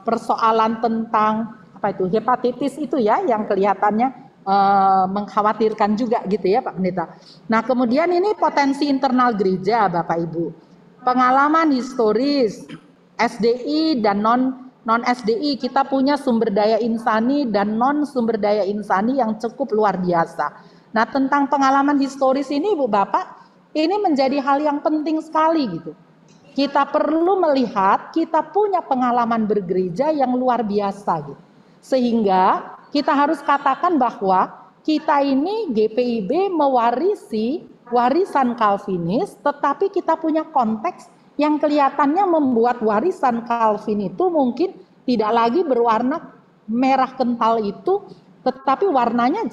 persoalan tentang hepatitis itu ya yang kelihatannya mengkhawatirkan juga gitu ya Pak Pendeta. Nah, kemudian ini potensi internal gereja Bapak Ibu. Pengalaman historis SDI dan non SDI, kita punya sumber daya insani dan non sumber daya insani yang cukup luar biasa. Nah, tentang pengalaman historis ini Ibu Bapak, ini menjadi hal yang penting sekali gitu. Kita perlu melihat kita punya pengalaman bergereja yang luar biasa gitu. Sehingga kita harus katakan bahwa kita ini GPIB mewarisi warisan Calvinis, tetapi kita punya konteks yang kelihatannya membuat warisan Calvin itu mungkin tidak lagi berwarna merah kental itu, tetapi warnanya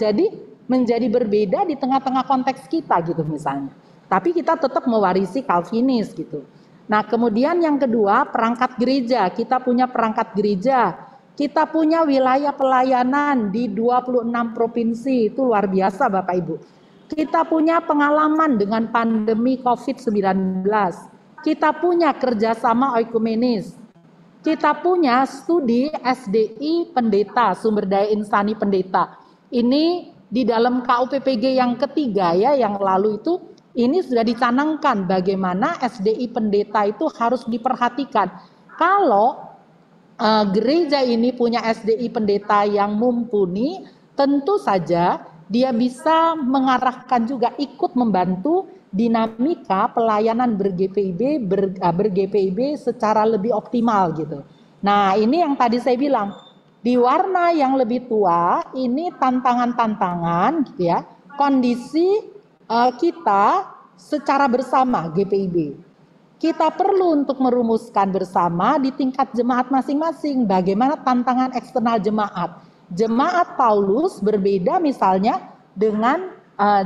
menjadi berbeda di tengah-tengah konteks kita gitu misalnya. Tapi kita tetap mewarisi Calvinis gitu. Nah, kemudian yang kedua, perangkat gereja. Kita punya perangkat gereja. Kita punya wilayah pelayanan di 26 provinsi, itu luar biasa Bapak Ibu. Kita punya pengalaman dengan pandemi COVID-19. Kita punya kerjasama oikumenis. Kita punya studi SDI pendeta, sumber daya insani pendeta. Ini di dalam KUPPG yang ketiga ya, yang lalu itu, ini sudah dicanangkan bagaimana SDI pendeta itu harus diperhatikan. Kalau gereja ini punya SDI pendeta yang mumpuni, tentu saja dia bisa mengarahkan juga ikut membantu dinamika pelayanan ber-GPIB secara lebih optimal gitu. Nah, ini yang tadi saya bilang, di warna yang lebih tua ini tantangan-tantangan gitu ya, kondisi kita secara bersama GPIB. Kita perlu untuk merumuskan bersama di tingkat jemaat masing-masing bagaimana tantangan eksternal jemaat. Jemaat Paulus berbeda misalnya dengan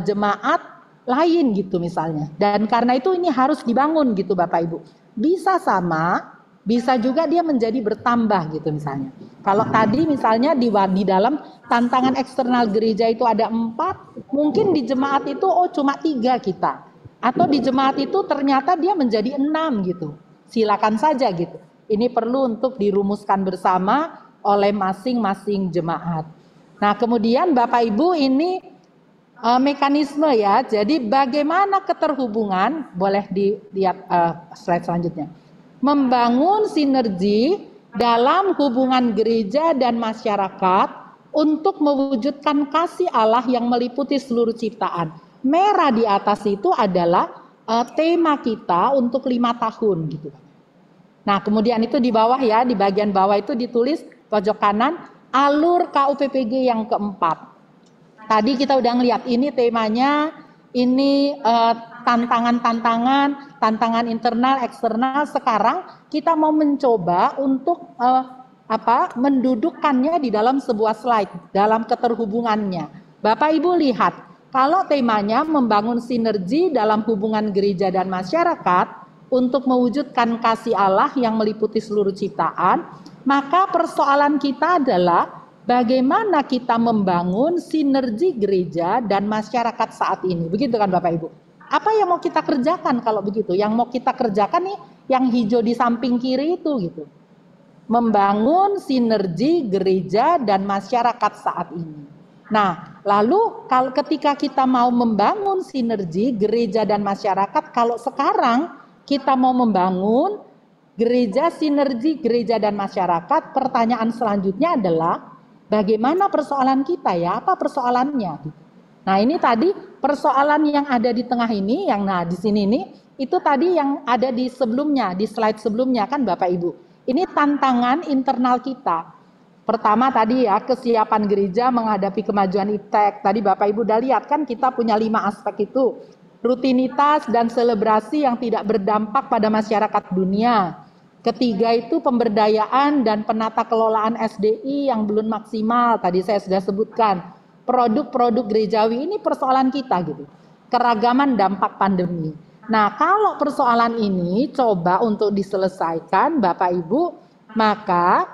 jemaat lain gitu misalnya. Dan karena itu ini harus dibangun gitu Bapak Ibu. Bisa sama, bisa juga dia menjadi bertambah gitu misalnya. Kalau tadi misalnya di dalam tantangan eksternal gereja itu ada 4, mungkin di jemaat itu cuma 3 kita. Atau di jemaat itu ternyata dia menjadi 6 gitu. Silakan saja gitu. Ini perlu untuk dirumuskan bersama oleh masing-masing jemaat. Nah, kemudian Bapak Ibu ini mekanisme ya. Jadi bagaimana keterhubungan, boleh dilihat slide selanjutnya. Membangun sinergi dalam hubungan gereja dan masyarakat untuk mewujudkan kasih Allah yang meliputi seluruh ciptaan. Merah di atas itu adalah tema kita untuk 5 tahun gitu. Nah, kemudian itu di bawah ya, di bagian bawah itu ditulis pojok kanan alur KUPPG yang keempat. Tadi kita udah ngeliat ini temanya, ini tantangan internal, eksternal. Sekarang kita mau mencoba untuk mendudukkannya di dalam sebuah slide, dalam keterhubungannya. Bapak Ibu lihat, kalau temanya membangun sinergi dalam hubungan gereja dan masyarakat untuk mewujudkan kasih Allah yang meliputi seluruh ciptaan, maka persoalan kita adalah bagaimana kita membangun sinergi gereja dan masyarakat saat ini. Begitu kan Bapak Ibu? Apa yang mau kita kerjakan kalau begitu? Yang mau kita kerjakan nih yang hijau di samping kiri itu gitu. Membangun sinergi gereja dan masyarakat saat ini. Nah, lalu kalau ketika kita mau membangun sinergi gereja dan masyarakat, kalau sekarang kita mau membangun gereja, sinergi gereja dan masyarakat, pertanyaan selanjutnya adalah bagaimana persoalan kita ya? Apa persoalannya? Nah, ini tadi persoalan yang ada di tengah ini, yang di sini ini, itu tadi yang ada di sebelumnya, di slide sebelumnya kan Bapak Ibu. Ini tantangan internal kita. Pertama tadi ya, kesiapan gereja menghadapi kemajuan iptek. Tadi Bapak Ibu udah lihat kan kita punya 5 aspek itu. rutinitas dan selebrasi yang tidak berdampak pada masyarakat dunia. Ketiga itu pemberdayaan dan penata kelolaan SDI yang belum maksimal. Tadi saya sudah sebutkan. Produk-produk gerejawi ini persoalan kita gitu. Keragaman dampak pandemi. Nah, kalau persoalan ini coba untuk diselesaikan Bapak Ibu, maka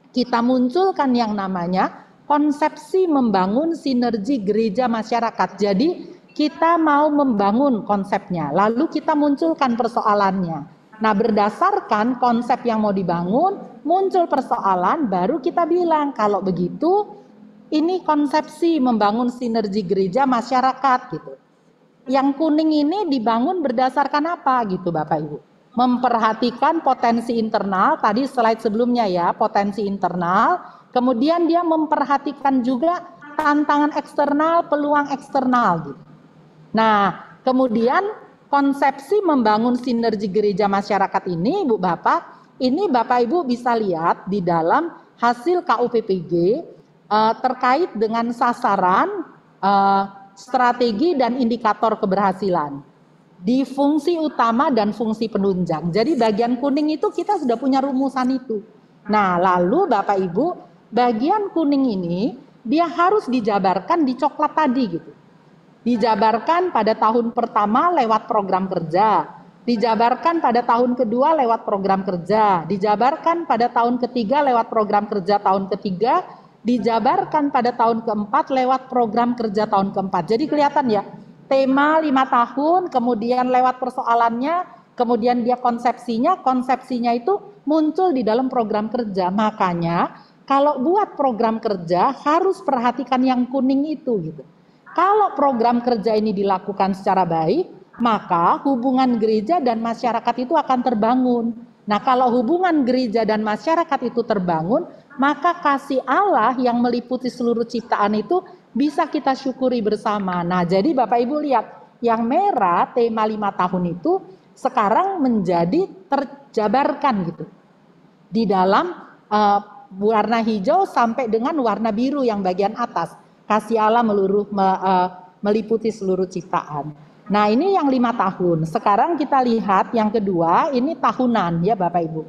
kita munculkan yang namanya konsepsi membangun sinergi gereja masyarakat. Jadi kita mau membangun konsepnya, lalu kita munculkan persoalannya. Nah, berdasarkan konsep yang mau dibangun, muncul persoalan, baru kita bilang kalau begitu ini konsepsi membangun sinergi gereja masyarakat gitu. Yang kuning ini dibangun berdasarkan apa gitu Bapak Ibu? Memperhatikan potensi internal, tadi slide sebelumnya ya, potensi internal, kemudian dia memperhatikan juga tantangan eksternal, peluang eksternal gitu. Nah, kemudian konsepsi membangun sinergi gereja masyarakat ini, Bu Bapak, ini Bapak Ibu bisa lihat di dalam hasil KUPPG terkait dengan sasaran, strategi dan indikator keberhasilan di fungsi utama dan fungsi penunjang. Jadi bagian kuning itu kita sudah punya rumusan itu. Nah, lalu Bapak Ibu, bagian kuning ini dia harus dijabarkan di coklat tadi gitu. Dijabarkan pada tahun pertama lewat program kerja, dijabarkan pada tahun kedua lewat program kerja, dijabarkan pada tahun ketiga lewat program kerja tahun ketiga, dijabarkan pada tahun keempat lewat program kerja tahun keempat. Jadi kelihatan ya, tema 5 tahun, kemudian lewat persoalannya, kemudian dia konsepsinya itu muncul di dalam program kerja. Makanya kalau buat program kerja harus perhatikan yang kuning itu gitu. Kalau program kerja ini dilakukan secara baik, maka hubungan gereja dan masyarakat itu akan terbangun. Nah, kalau hubungan gereja dan masyarakat itu terbangun, maka kasih Allah yang meliputi seluruh ciptaan itu bisa kita syukuri bersama. Nah, jadi Bapak Ibu lihat, yang merah tema 5 tahun itu sekarang menjadi terjabarkan gitu. Di dalam warna hijau sampai dengan warna biru yang bagian atas. Kasih Allah meliputi seluruh ciptaan. Nah, ini yang 5 tahun. Sekarang kita lihat yang kedua, ini tahunan ya Bapak Ibu.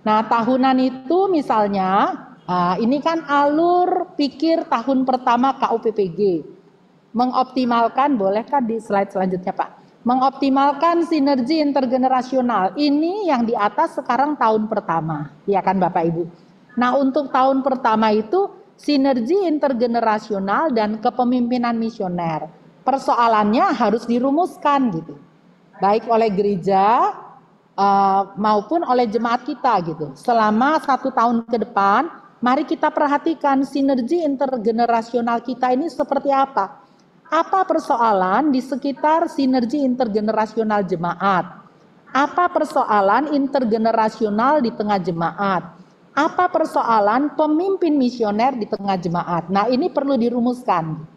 Nah, tahunan itu misalnya, ini kan alur pikir tahun pertama KUPPG. Mengoptimalkan, bolehkah di slide selanjutnya Pak? Mengoptimalkan sinergi intergenerasional. Ini yang di atas sekarang tahun pertama, ya kan Bapak Ibu. Nah, untuk tahun pertama itu sinergi intergenerasional dan kepemimpinan misioner. Persoalannya harus dirumuskan gitu. Baik oleh gereja maupun oleh jemaat kita gitu. Selama 1 tahun ke depan, mari kita perhatikan sinergi intergenerasional kita ini seperti apa. Apa persoalan di sekitar sinergi intergenerasional jemaat? Apa persoalan intergenerasional di tengah jemaat? Apa persoalan pemimpin misioner di tengah jemaat? Nah, ini perlu dirumuskan.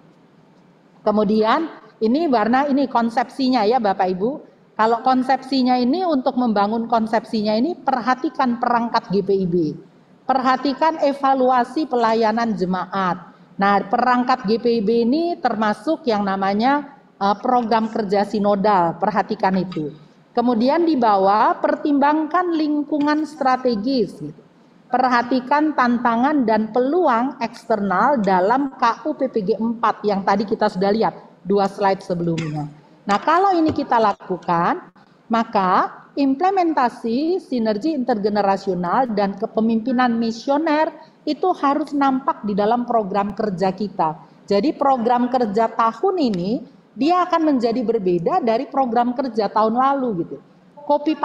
Kemudian ini warna ini konsepsinya ya Bapak Ibu. Kalau konsepsinya ini untuk membangun konsepsinya ini perhatikan perangkat GPIB. Perhatikan evaluasi pelayanan jemaat. Nah, perangkat GPIB ini termasuk yang namanya program kerja sinodal. Perhatikan itu. Kemudian di bawah pertimbangkan lingkungan strategis gitu. Perhatikan tantangan dan peluang eksternal dalam KUPPG 4 yang tadi kita sudah lihat 2 slide sebelumnya. Nah, kalau ini kita lakukan, maka implementasi sinergi intergenerasional dan kepemimpinan misioner itu harus nampak di dalam program kerja kita. Jadi program kerja tahun ini dia akan menjadi berbeda dari program kerja tahun lalu gitu. Copy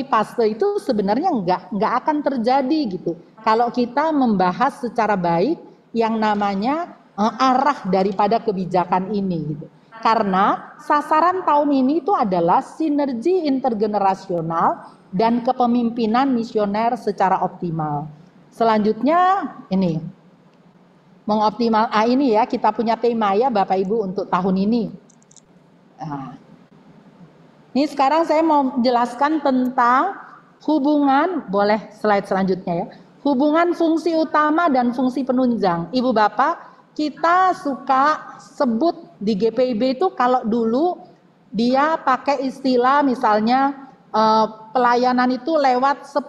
paste itu sebenarnya nggak akan terjadi gitu. Kalau kita membahas secara baik yang namanya arah daripada kebijakan ini gitu. Karena sasaran tahun ini itu adalah sinergi intergenerasional dan kepemimpinan misioner secara optimal. Selanjutnya ini mengoptimal ini ya kita punya tema ya Bapak Ibu untuk tahun ini. Nah, ini sekarang saya mau menjelaskan tentang hubungan, boleh slide selanjutnya ya. Hubungan fungsi utama dan fungsi penunjang. Ibu Bapak, kita suka sebut Di GPIB itu kalau dulu dia pakai istilah misalnya pelayanan itu lewat 10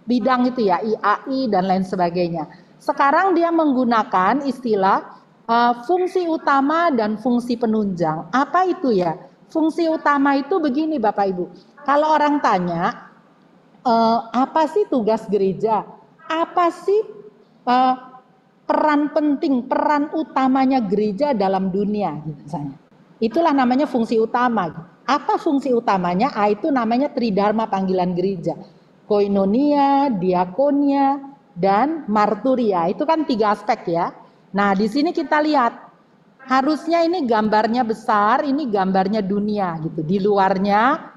bidang itu ya, IAI dan lain sebagainya. Sekarang dia menggunakan istilah fungsi utama dan fungsi penunjang. Apa itu ya? Fungsi utama itu begini Bapak Ibu. Kalau orang tanya, apa sih tugas gereja? Apa sih peran penting, peran utamanya gereja dalam dunia? Misalnya. Itulah namanya fungsi utama. Apa fungsi utamanya? Itu namanya tridharma panggilan gereja. Koinonia, diakonia, dan marturia. Itu kan 3 aspek ya. Nah, di sini kita lihat harusnya ini gambarnya besar, ini gambarnya dunia gitu. Di luarnya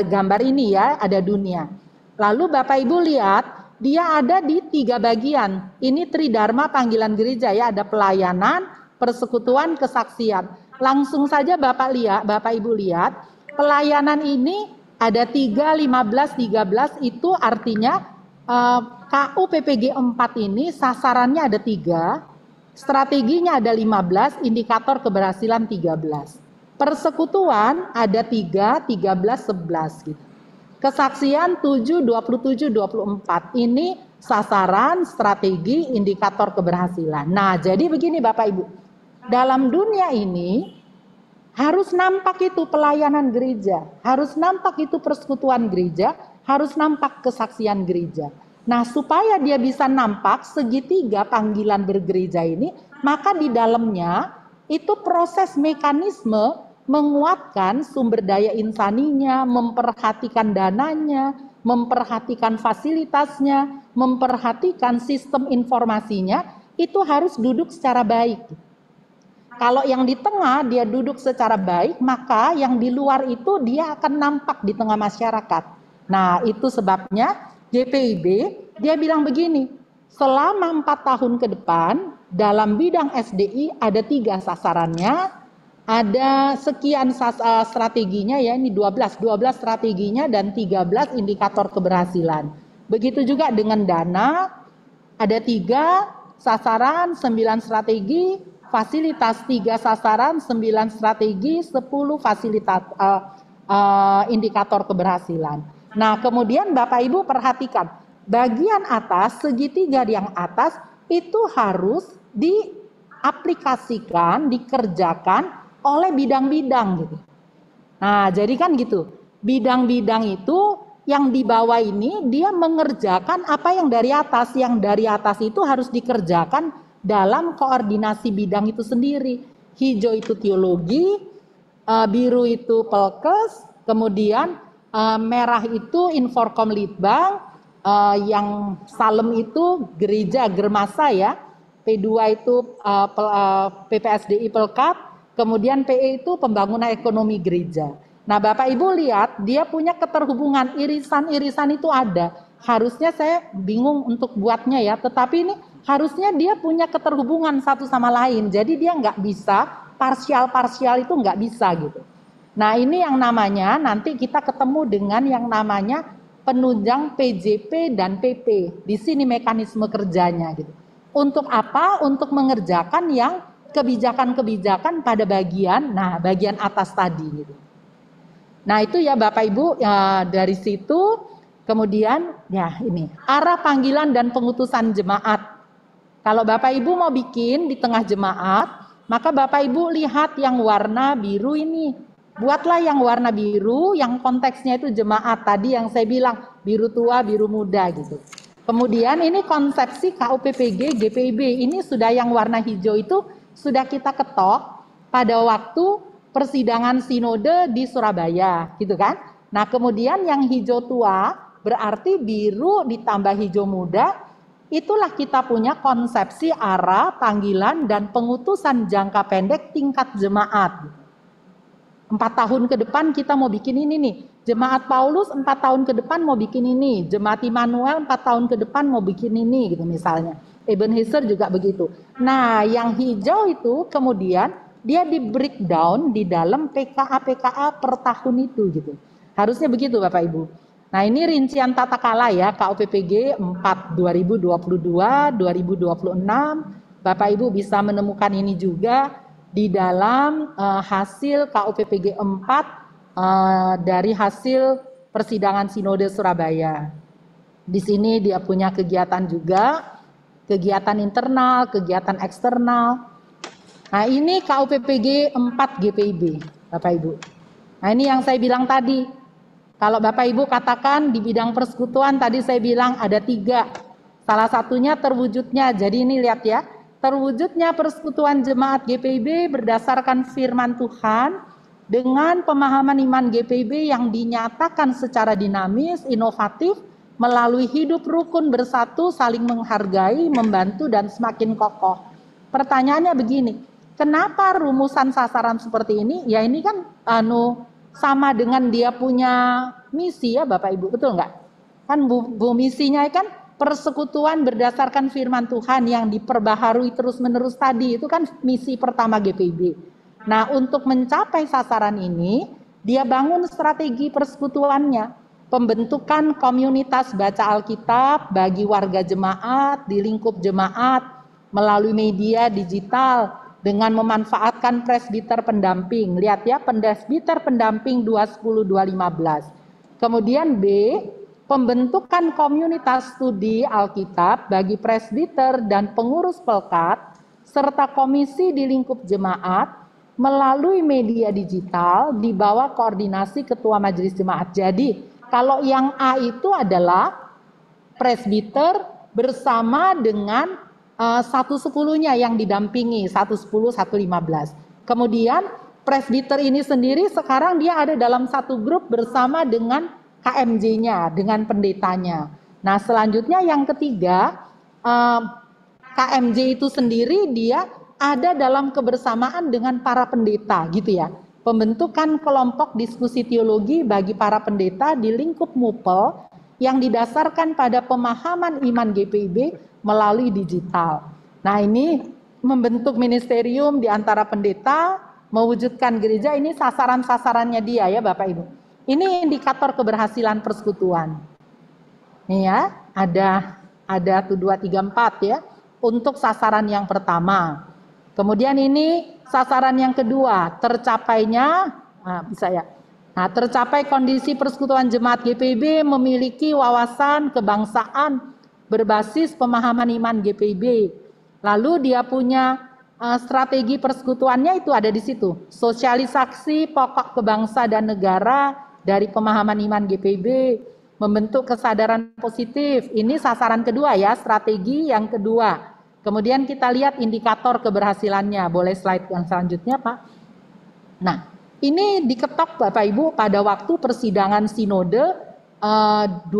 gambar ini ya ada dunia. Lalu Bapak Ibu lihat dia ada di 3 bagian. Ini tridharma panggilan gereja ya, ada pelayanan, persekutuan, kesaksian. Langsung saja Bapak Ibu lihat, pelayanan ini ada 3, 15, 13 itu artinya KUPPG 4 ini sasarannya ada 3, strateginya ada 15, indikator keberhasilan 13. Persekutuan ada 3, 13, 11 gitu. Kesaksian 7, 27, 24. Ini sasaran, strategi, indikator keberhasilan. Nah, jadi begini Bapak Ibu. Dalam dunia ini harus nampak itu pelayanan gereja, harus nampak itu persekutuan gereja, harus nampak kesaksian gereja. Nah, supaya dia bisa nampak segitiga panggilan bergereja ini, maka di dalamnya itu proses mekanisme menguatkan sumber daya insaninya, memperhatikan dananya, memperhatikan fasilitasnya, memperhatikan sistem informasinya, itu harus duduk secara baik. Kalau yang di tengah dia duduk secara baik, maka yang di luar itu dia akan nampak di tengah masyarakat. Nah, itu sebabnya GPIB dia bilang begini, selama 4 tahun ke depan dalam bidang SDI ada 3 sasarannya, ada sekian strateginya ya, ini 12 strateginya dan 13 indikator keberhasilan. Begitu juga dengan dana, ada 3 sasaran, 9 strategi, fasilitas 3 sasaran, 9 strategi, 10 fasilitas indikator keberhasilan. Nah, kemudian Bapak Ibu perhatikan, bagian atas, segitiga yang atas itu harus diaplikasikan, dikerjakan oleh bidang-bidang gitu. Nah, jadi kan gitu. Bidang-bidang itu yang di bawah ini dia mengerjakan apa yang dari atas. Yang dari atas itu harus dikerjakan dalam koordinasi bidang itu sendiri. Hijau itu teologi, biru itu pelkes, kemudian merah itu Inforkom Litbang, yang salem itu gereja germasa ya, P2 itu PPSDI Pelkat, kemudian PE itu pembangunan ekonomi gereja. Nah Bapak Ibu lihat dia punya keterhubungan, irisan-irisan itu ada. Harusnya saya bingung untuk buatnya ya, tetapi ini harusnya dia punya keterhubungan satu sama lain. Jadi dia nggak bisa parsial-parsial itu nggak bisa gitu. Nah ini yang namanya nanti kita ketemu dengan yang namanya penunjang PJP dan PP. Di sini mekanisme kerjanya gitu. Untuk apa? Untuk mengerjakan yang kebijakan-kebijakan pada bagian atas tadi gitu. Nah itu ya Bapak Ibu ya, dari situ kemudian ya ini arah panggilan dan pengutusan jemaat. Kalau Bapak Ibu mau bikin di tengah jemaat, maka Bapak Ibu lihat yang warna biru ini. Buatlah yang warna biru, yang konteksnya itu jemaat tadi yang saya bilang, biru tua, biru muda gitu. Kemudian ini konsepsi KUPPG, GPIB, ini sudah yang warna hijau itu sudah kita ketok pada waktu persidangan sinode di Surabaya, gitu kan. Nah kemudian yang hijau tua, berarti biru ditambah hijau muda, itulah kita punya konsepsi arah, panggilan, dan pengutusan jangka pendek tingkat jemaat. 4 tahun ke depan kita mau bikin ini nih. Jemaat Paulus 4 tahun ke depan mau bikin ini. Jemaat Immanuel 4 tahun ke depan mau bikin ini gitu misalnya. Ebenezer juga begitu. Nah yang hijau itu kemudian dia di breakdown di dalam PKA-PKA per tahun itu gitu. Harusnya begitu Bapak Ibu. Nah ini rincian tata kala ya KUPPG 4 2022, 2026. Bapak Ibu bisa menemukan ini juga. di dalam hasil KUPPG 4 dari hasil persidangan Sinode Surabaya. Di sini dia punya kegiatan juga, kegiatan internal, kegiatan eksternal. Nah, ini KUPPG 4 GPIB, Bapak Ibu. Nah, ini yang saya bilang tadi. Kalau Bapak Ibu katakan di bidang persekutuan tadi saya bilang ada 3. Salah satunya terwujudnya. Jadi ini lihat ya, terwujudnya persekutuan jemaat GPIB berdasarkan firman Tuhan dengan pemahaman iman GPIB yang dinyatakan secara dinamis, inovatif, melalui hidup rukun bersatu, saling menghargai, membantu, dan semakin kokoh. Pertanyaannya begini, kenapa rumusan sasaran seperti ini? Ya ini kan sama dengan dia punya misi ya Bapak Ibu, betul nggak? Kan bu misinya kan persekutuan berdasarkan firman Tuhan yang diperbaharui terus-menerus tadi, itu kan misi pertama GPIB. Nah, untuk mencapai sasaran ini, dia bangun strategi persekutuannya, pembentukan komunitas baca Alkitab bagi warga jemaat, di lingkup jemaat, melalui media digital, dengan memanfaatkan presbiter pendamping. Lihat ya, presbiter pendamping 210-215. Kemudian B, pembentukan komunitas studi Alkitab bagi presbiter dan pengurus pelkat, serta komisi di lingkup jemaat melalui media digital di bawah koordinasi Ketua Majelis Jemaat. Jadi, kalau yang A itu adalah presbiter bersama dengan 110-nya yang didampingi, 110, 115. Kemudian presbiter ini sendiri sekarang dia ada dalam satu grup bersama dengan KMJ-nya, dengan pendetanya. Nah, selanjutnya yang ketiga, KMJ itu sendiri dia ada dalam kebersamaan dengan para pendeta gitu ya. Pembentukan kelompok diskusi teologi bagi para pendeta di lingkup MUPEL yang didasarkan pada pemahaman iman GPIB melalui digital. Nah, ini membentuk ministerium di antara pendeta, mewujudkan gereja, ini sasaran-sasarannya dia ya Bapak Ibu. Ini indikator keberhasilan persekutuan. Nih ya, ada 1, 2, 3, 4 ya, untuk sasaran yang pertama. Kemudian ini sasaran yang kedua, tercapainya, bisa ya. Nah, tercapai kondisi persekutuan jemaat GPIB memiliki wawasan kebangsaan berbasis pemahaman iman GPIB. Lalu dia punya strategi persekutuannya itu ada di situ. Sosialisasi pokok kebangsa dan negara dari pemahaman iman GPIB, membentuk kesadaran positif. Ini sasaran kedua ya, strategi yang kedua. Kemudian kita lihat indikator keberhasilannya. Boleh slide yang selanjutnya, Pak? Nah, ini diketok Bapak Ibu pada waktu persidangan sinode 21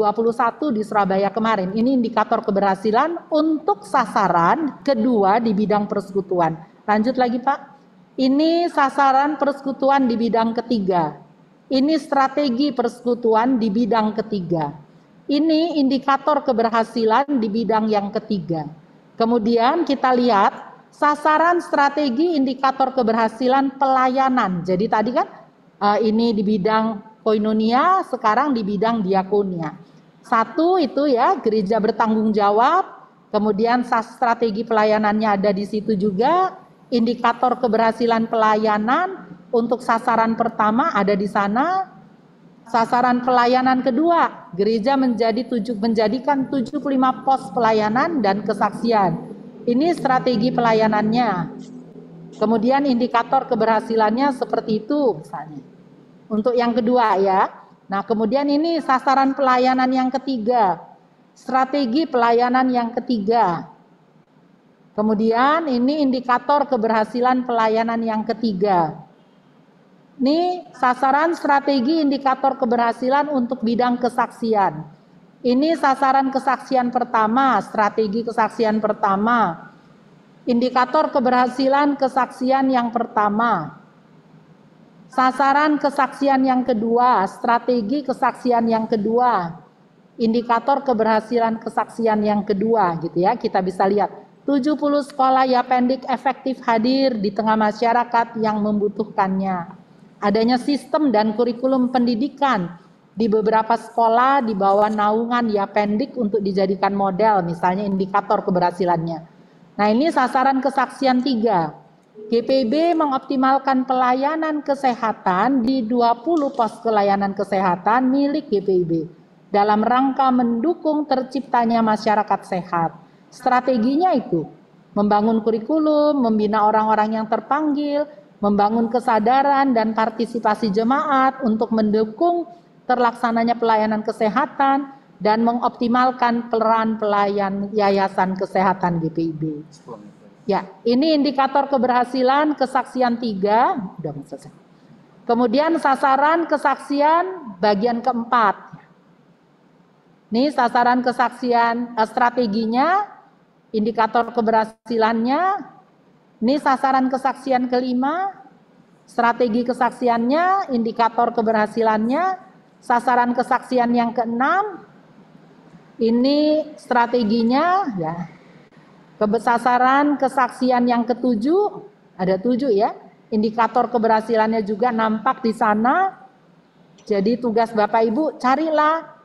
di Surabaya kemarin. Ini indikator keberhasilan untuk sasaran kedua di bidang persekutuan. Lanjut lagi Pak. Ini sasaran persekutuan di bidang ketiga. Ini strategi persekutuan di bidang ketiga. Ini indikator keberhasilan di bidang yang ketiga. Kemudian kita lihat sasaran strategi indikator keberhasilan pelayanan. Jadi tadi kan ini di bidang koinonia, sekarang di bidang diakonia. Satu itu ya, gereja bertanggung jawab, kemudian strategi pelayanannya ada di situ juga, indikator keberhasilan pelayanan untuk sasaran pertama ada di sana, sasaran pelayanan kedua, gereja menjadikan 75 pos pelayanan dan kesaksian. Ini strategi pelayanannya. Kemudian indikator keberhasilannya seperti itu misalnya. Untuk yang kedua ya. Nah, kemudian ini sasaran pelayanan yang ketiga. Strategi pelayanan yang ketiga. Kemudian ini indikator keberhasilan pelayanan yang ketiga. Ini sasaran strategi indikator keberhasilan untuk bidang kesaksian. Ini sasaran kesaksian pertama, strategi kesaksian pertama. Indikator keberhasilan kesaksian yang pertama. Sasaran kesaksian yang kedua, strategi kesaksian yang kedua, indikator keberhasilan kesaksian yang kedua gitu ya. Kita bisa lihat 70 sekolah Yapendik efektif hadir di tengah masyarakat yang membutuhkannya. Adanya sistem dan kurikulum pendidikan di beberapa sekolah di bawah naungan Yapendik untuk dijadikan model, misalnya indikator keberhasilannya. Nah, ini sasaran kesaksian 3. GPIB mengoptimalkan pelayanan kesehatan di 20 pos pelayanan kesehatan milik GPIB dalam rangka mendukung terciptanya masyarakat sehat. Strateginya itu membangun kurikulum, membina orang-orang yang terpanggil, membangun kesadaran dan partisipasi jemaat untuk mendukung terlaksananya pelayanan kesehatan dan mengoptimalkan peran pelayan Yayasan Kesehatan GPIB. Ya, ini indikator keberhasilan kesaksian 3. Udah selesai. Kemudian sasaran kesaksian bagian keempat. Ini sasaran kesaksian strateginya, indikator keberhasilannya. Ini sasaran kesaksian kelima, strategi kesaksiannya, indikator keberhasilannya, sasaran kesaksian yang keenam. Ini strateginya, ya. Sasaran kesaksian yang ketujuh, ada 7 ya. Indikator keberhasilannya juga nampak di sana. Jadi tugas Bapak Ibu, carilah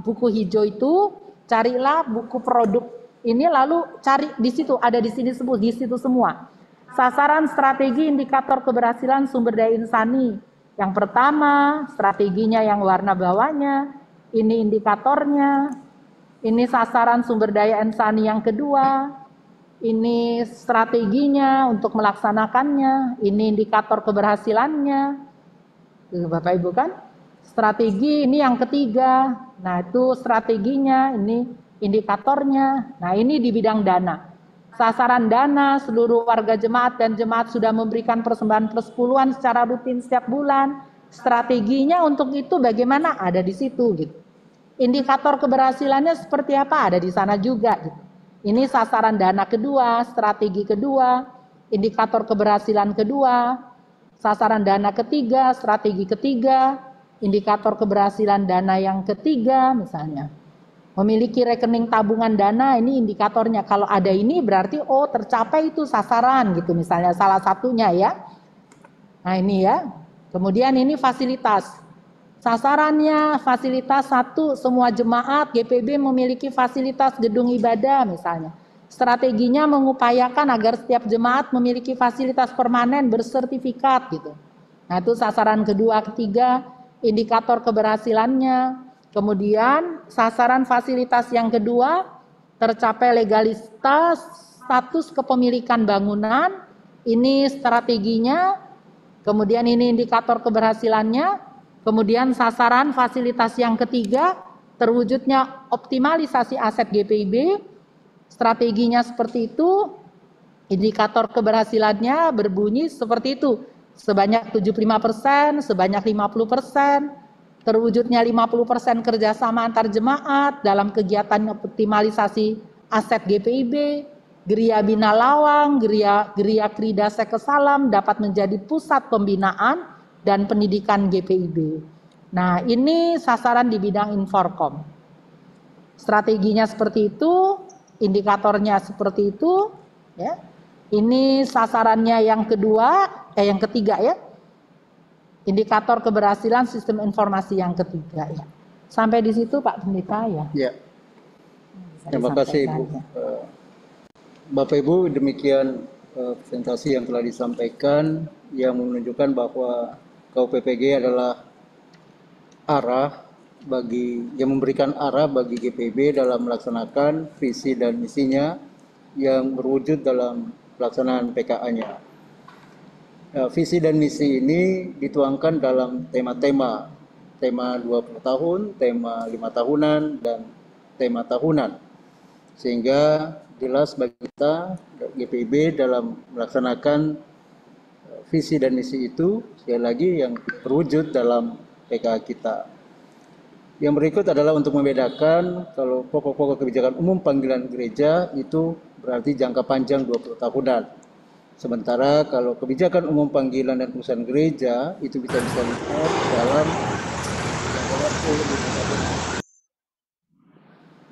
buku hijau itu, carilah buku produk ini, lalu cari di situ, ada di sini di situ semua. Sasaran strategi indikator keberhasilan sumber daya insani. Yang pertama, strateginya yang warna bawahnya, ini indikatornya. Ini sasaran sumber daya insani yang kedua, ini strateginya untuk melaksanakannya, ini indikator keberhasilannya. Bapak Ibu kan? Strategi ini yang ketiga, nah itu strateginya, ini indikatornya. Nah ini di bidang dana. Sasaran dana, seluruh warga jemaat dan jemaat sudah memberikan persembahan persepuluhan secara rutin setiap bulan. Strateginya untuk itu bagaimana? Ada di situ gitu. Indikator keberhasilannya seperti apa? Ada di sana juga. Gitu. Ini sasaran dana kedua, strategi kedua, indikator keberhasilan kedua, sasaran dana ketiga, strategi ketiga, indikator keberhasilan dana yang ketiga misalnya. Memiliki rekening tabungan dana, ini indikatornya. Kalau ada ini berarti oh tercapai itu sasaran gitu misalnya, salah satunya ya. Nah ini ya. Kemudian ini fasilitas. Sasarannya fasilitas 1, semua jemaat GPIB memiliki fasilitas gedung ibadah misalnya. Strateginya mengupayakan agar setiap jemaat memiliki fasilitas permanen bersertifikat gitu. Nah itu sasaran kedua, ketiga, indikator keberhasilannya. Kemudian sasaran fasilitas yang kedua, tercapai legalitas status kepemilikan bangunan. Ini strateginya. Kemudian ini indikator keberhasilannya. Kemudian sasaran fasilitas yang ketiga, terwujudnya optimalisasi aset GPIB, strateginya seperti itu, indikator keberhasilannya berbunyi seperti itu, sebanyak 75%, sebanyak 50%, terwujudnya 50% kerjasama antar jemaat dalam kegiatan optimalisasi aset GPIB, Geria Bina Lawang, Geria Krida Sekesalam dapat menjadi pusat pembinaan dan pendidikan GPIB. Nah, ini sasaran di bidang Inforkom. Strateginya seperti itu, indikatornya seperti itu, ya. Ini sasarannya yang kedua, yang ketiga ya. Indikator keberhasilan sistem informasi yang ketiga ya. Sampai di situ Pak Pendeta ya. Ya. Terima kasih Ibu. Bapak Ibu, demikian presentasi yang telah disampaikan yang menunjukkan bahwa KUPPG adalah yang memberikan arah bagi GPIB dalam melaksanakan visi dan misinya yang berwujud dalam pelaksanaan PKA-nya. Visi dan misi ini dituangkan dalam tema-tema, tema 20 tahun, tema 5 tahunan, dan tema tahunan. Sehingga jelas bagi kita GPIB dalam melaksanakan visi dan misi itu sekali lagi yang terwujud dalam PKA kita. Yang berikut adalah untuk membedakan kalau pokok-pokok kebijakan umum panggilan gereja itu berarti jangka panjang 20 tahunan. Sementara kalau kebijakan umum panggilan dan urusan gereja itu bisa dilihat dalam jangka waktu lebih panjang.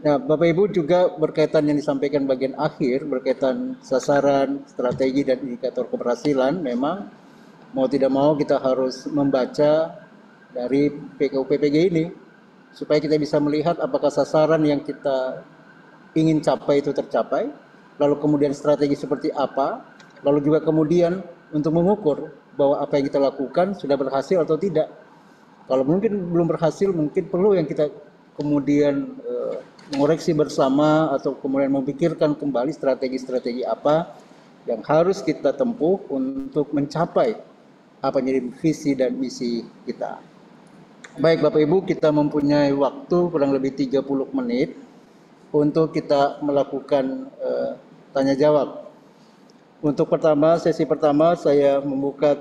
Nah, Bapak Ibu juga berkaitan yang disampaikan bagian akhir, berkaitan sasaran, strategi, dan indikator keberhasilan, memang mau tidak mau kita harus membaca dari PKUPPG ini, supaya kita bisa melihat apakah sasaran yang kita ingin capai itu tercapai, lalu kemudian strategi seperti apa, Lalu juga kemudian untuk mengukur bahwa apa yang kita lakukan sudah berhasil atau tidak. Kalau mungkin belum berhasil, mungkin perlu yang kita kemudian mengoreksi bersama atau kemudian memikirkan kembali strategi-strategi apa yang harus kita tempuh untuk mencapai apa yang jadi visi dan misi kita. Baik Bapak Ibu, kita mempunyai waktu kurang lebih 30 menit untuk kita melakukan tanya jawab. Untuk sesi pertama saya membuka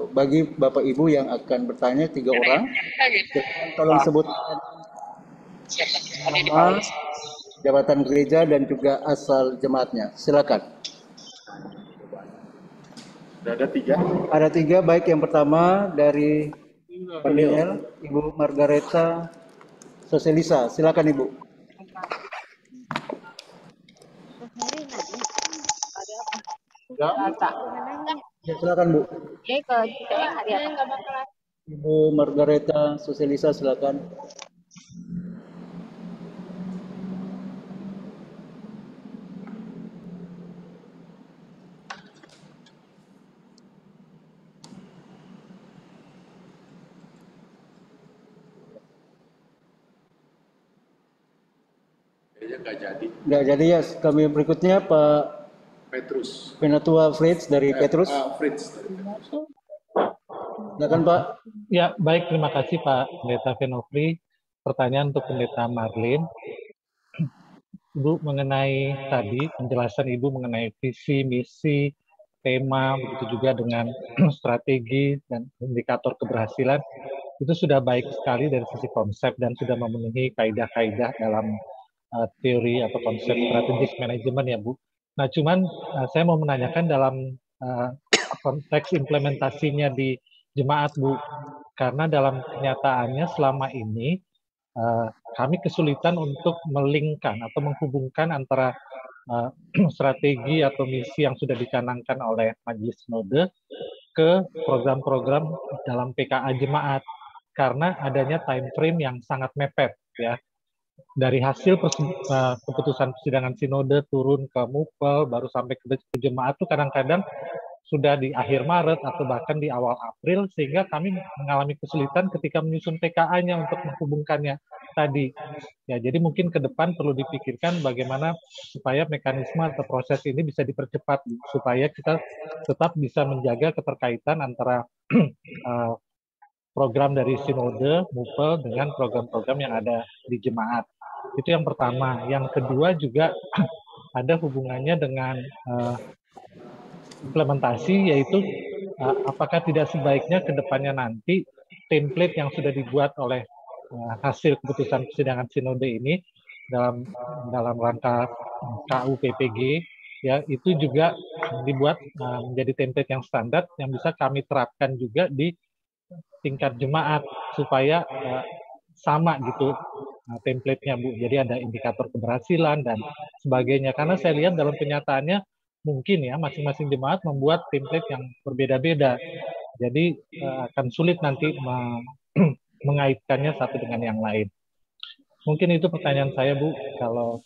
bagi Bapak Ibu yang akan bertanya, 3 orang. Tolong sebutkan nama, jabatan gereja, dan juga asal jemaatnya. Silakan. Ada 3. Ada 3, baik yang pertama dari PNL, Ibu Margareta Soselisa. Silakan Ibu. Ya, silakan Bu. Ibu Margareta Soselisa, silakan. Nggak jadi ya. Kami berikutnya Pak Petrus. Penatua Fritz dari Petrus. Fritz dari Petrus. Silakan Pak. Ya, baik, terima kasih Pak Pendeta Venofri. Pertanyaan untuk Pendeta Marlene. Ibu mengenai tadi, penjelasan Ibu mengenai visi, misi, tema, begitu juga dengan strategi dan indikator keberhasilan, itu sudah baik sekali dari sisi konsep dan sudah memenuhi kaidah-kaidah dalam teori atau konsep strategic management ya Bu. Nah, cuman saya mau menanyakan dalam konteks implementasinya di jemaat Bu, karena dalam kenyataannya selama ini kami kesulitan untuk melingkan atau menghubungkan antara strategi atau misi yang sudah dicanangkan oleh Majelis Sinode ke program-program dalam PKA jemaat, karena adanya time frame yang sangat mepet ya. Dari hasil keputusan persidangan sinode turun ke MUPEL baru sampai ke jemaat itu kadang-kadang sudah di akhir Maret atau bahkan di awal April, sehingga kami mengalami kesulitan ketika menyusun PKA-nya untuk menghubungkannya tadi. Ya, jadi mungkin ke depan perlu dipikirkan bagaimana supaya mekanisme atau proses ini bisa dipercepat supaya kita tetap bisa menjaga keterkaitan antara program dari sinode, MUPEL dengan program-program yang ada di jemaat. Itu yang pertama. Yang kedua juga ada hubungannya dengan implementasi, yaitu apakah tidak sebaiknya ke depannya nanti template yang sudah dibuat oleh hasil keputusan persidangan sinode ini dalam rangka KUPPG ya, itu juga dibuat menjadi template yang standar yang bisa kami terapkan juga di tingkat jemaat supaya sama gitu template-nya Bu. Jadi ada indikator keberhasilan dan sebagainya. Karena saya lihat dalam kenyataannya mungkin ya masing-masing jemaat membuat template yang berbeda-beda. Jadi akan sulit nanti mengaitkannya satu dengan yang lain. Mungkin itu pertanyaan saya Bu. Kalau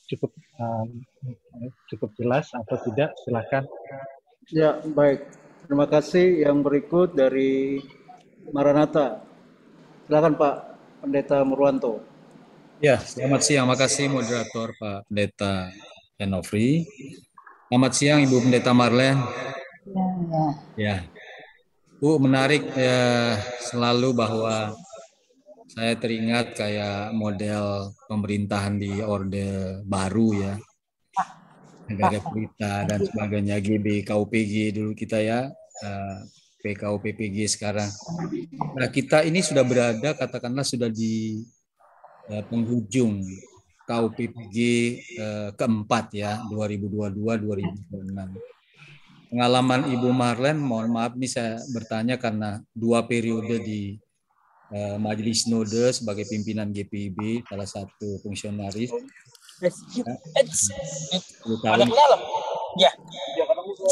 cukup jelas atau tidak, silakan. Ya, baik. Terima kasih. Yang berikut dari Maranatha. Silakan Pak Pendeta Murwanto. Ya, selamat siang. Makasih moderator Pak Pendeta Venofri. Selamat siang Ibu Pendeta Marlene. Ya, Bu, menarik ya, selalu bahwa saya teringat kayak model pemerintahan di Orde Baru ya, negara Pelita dan sebagainya, GB, KUPG dulu kita ya, PKUPPG sekarang. Nah, kita ini sudah berada, katakanlah sudah di penghujung KUPPG keempat ya, 2022-2026. Pengalaman Ibu Marlene, mohon maaf nih saya bertanya karena 2 periode di Majelis Sinode sebagai pimpinan GPIB, salah satu fungsionaris. Ada ke dalam? Ya.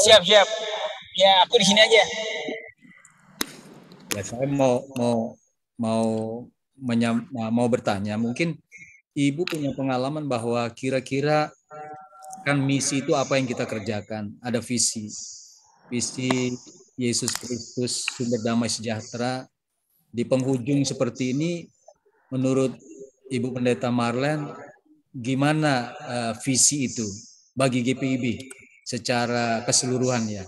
Siap. Ya, aku di sini aja. Ya, saya mau bertanya, mungkin Ibu punya pengalaman bahwa kira-kira kan misi itu apa yang kita kerjakan, ada visi Yesus Kristus sumber damai sejahtera. Di penghujung seperti ini, menurut Ibu Pendeta Marlen, gimana visi itu bagi GPIB secara keseluruhan ya?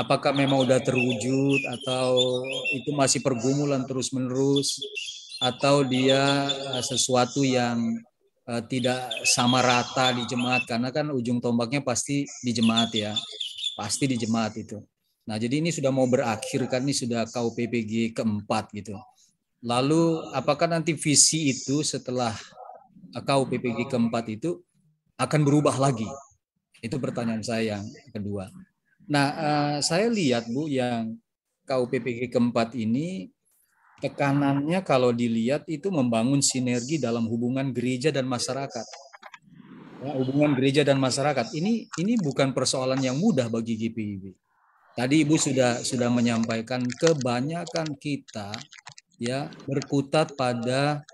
Apakah memang udah terwujud atau itu masih pergumulan terus-menerus, atau dia sesuatu yang tidak sama rata di jemaat, karena kan ujung tombaknya pasti di jemaat ya, pasti di jemaat itu. Nah, jadi ini sudah mau berakhir kan, ini sudah KUPPG keempat gitu. Lalu apakah nanti visi itu setelah KUPPG keempat itu akan berubah lagi? Itu pertanyaan saya yang kedua. Nah, saya lihat Bu, yang KUPPG keempat ini tekanannya kalau dilihat itu membangun sinergi dalam hubungan gereja dan masyarakat. Ya, hubungan gereja dan masyarakat ini bukan persoalan yang mudah bagi GPIB. Tadi Ibu sudah menyampaikan kebanyakan kita ya berkutat pada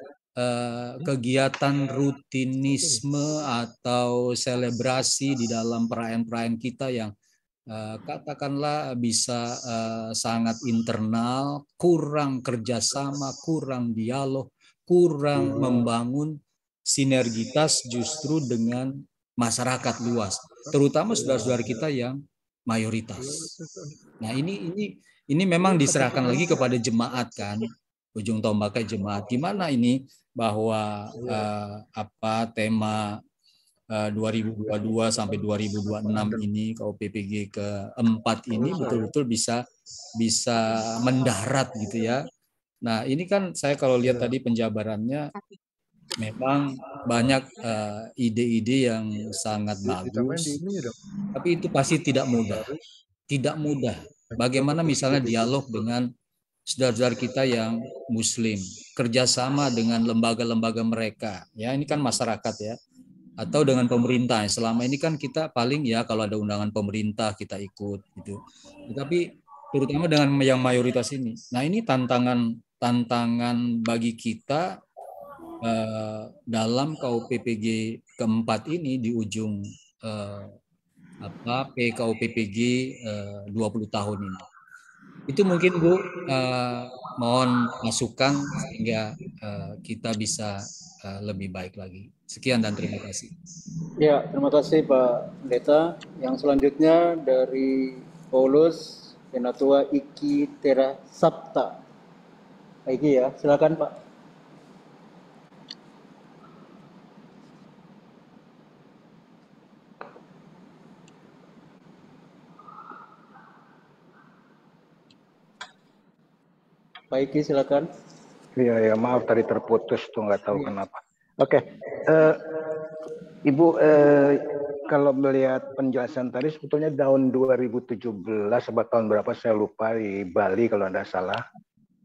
kegiatan rutinisme atau selebrasi di dalam perayaan-perayaan kita yang katakanlah bisa sangat internal, kurang kerjasama, kurang dialog, kurang membangun sinergitas justru dengan masyarakat luas, terutama saudara-saudara kita yang mayoritas. Nah, ini memang diserahkan lagi kepada jemaat kan, ujung tombaknya jemaat. Gimana ini bahwa tema 2022 sampai 2026 ini KUPPG keempat ini betul-betul bisa mendarat gitu ya. Nah, ini kan saya kalau lihat tadi penjabarannya memang banyak ide-ide yang sangat bagus, tapi itu pasti tidak mudah. Tidak mudah. Bagaimana misalnya dialog dengan saudara-saudara kita yang Muslim, kerjasama dengan lembaga-lembaga mereka. Ya, ini kan masyarakat ya. Atau dengan pemerintah. Selama ini kan kita paling ya kalau ada undangan pemerintah kita ikut gitu. Tapi terutama dengan yang mayoritas ini. Nah, ini tantangan bagi kita dalam KUPPG keempat ini di ujung PKUPPG 20 tahun ini. Itu mungkin Bu, mohon masukan sehingga kita bisa lebih baik lagi. Sekian dan terima kasih. Ya, terima kasih Pak Pendeta. Yang selanjutnya dari Paulus Penatua Iki Tera Sapta. Pak Iki ya, silakan Pak. Pak Iki silakan. Iya, maaf tadi terputus tuh, nggak tahu kenapa. Oke, Ibu, kalau melihat penjelasan tadi sebetulnya tahun 2017 atau tahun berapa saya lupa di Bali kalau tidak salah.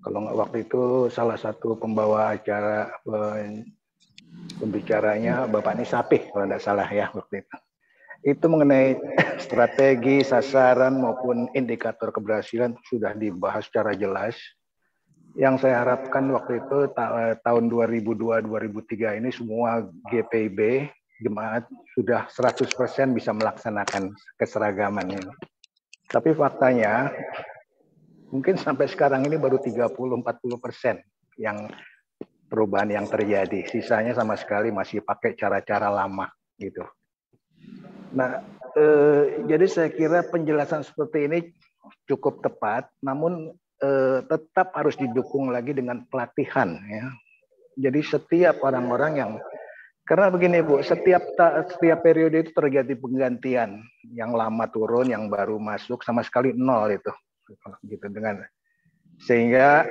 Kalau nggak waktu itu salah satu pembawa acara pembicaranya Bapak Nisapih kalau tidak salah ya waktu itu. Itu mengenai strategi, sasaran maupun indikator keberhasilan sudah dibahas secara jelas. Yang saya harapkan waktu itu tahun 2002-2003 ini semua GPIB jemaat sudah 100% bisa melaksanakan keseragaman ini. Tapi faktanya mungkin sampai sekarang ini baru 30-40% yang perubahan yang terjadi. Sisanya sama sekali masih pakai cara-cara lama gitu. Nah, jadi saya kira penjelasan seperti ini cukup tepat, namun tetap harus didukung lagi dengan pelatihan ya. Jadi setiap orang-orang yang, karena begini Bu, setiap periode itu terjadi penggantian, yang lama turun, yang baru masuk, sama sekali nol itu, gitu dengan sehingga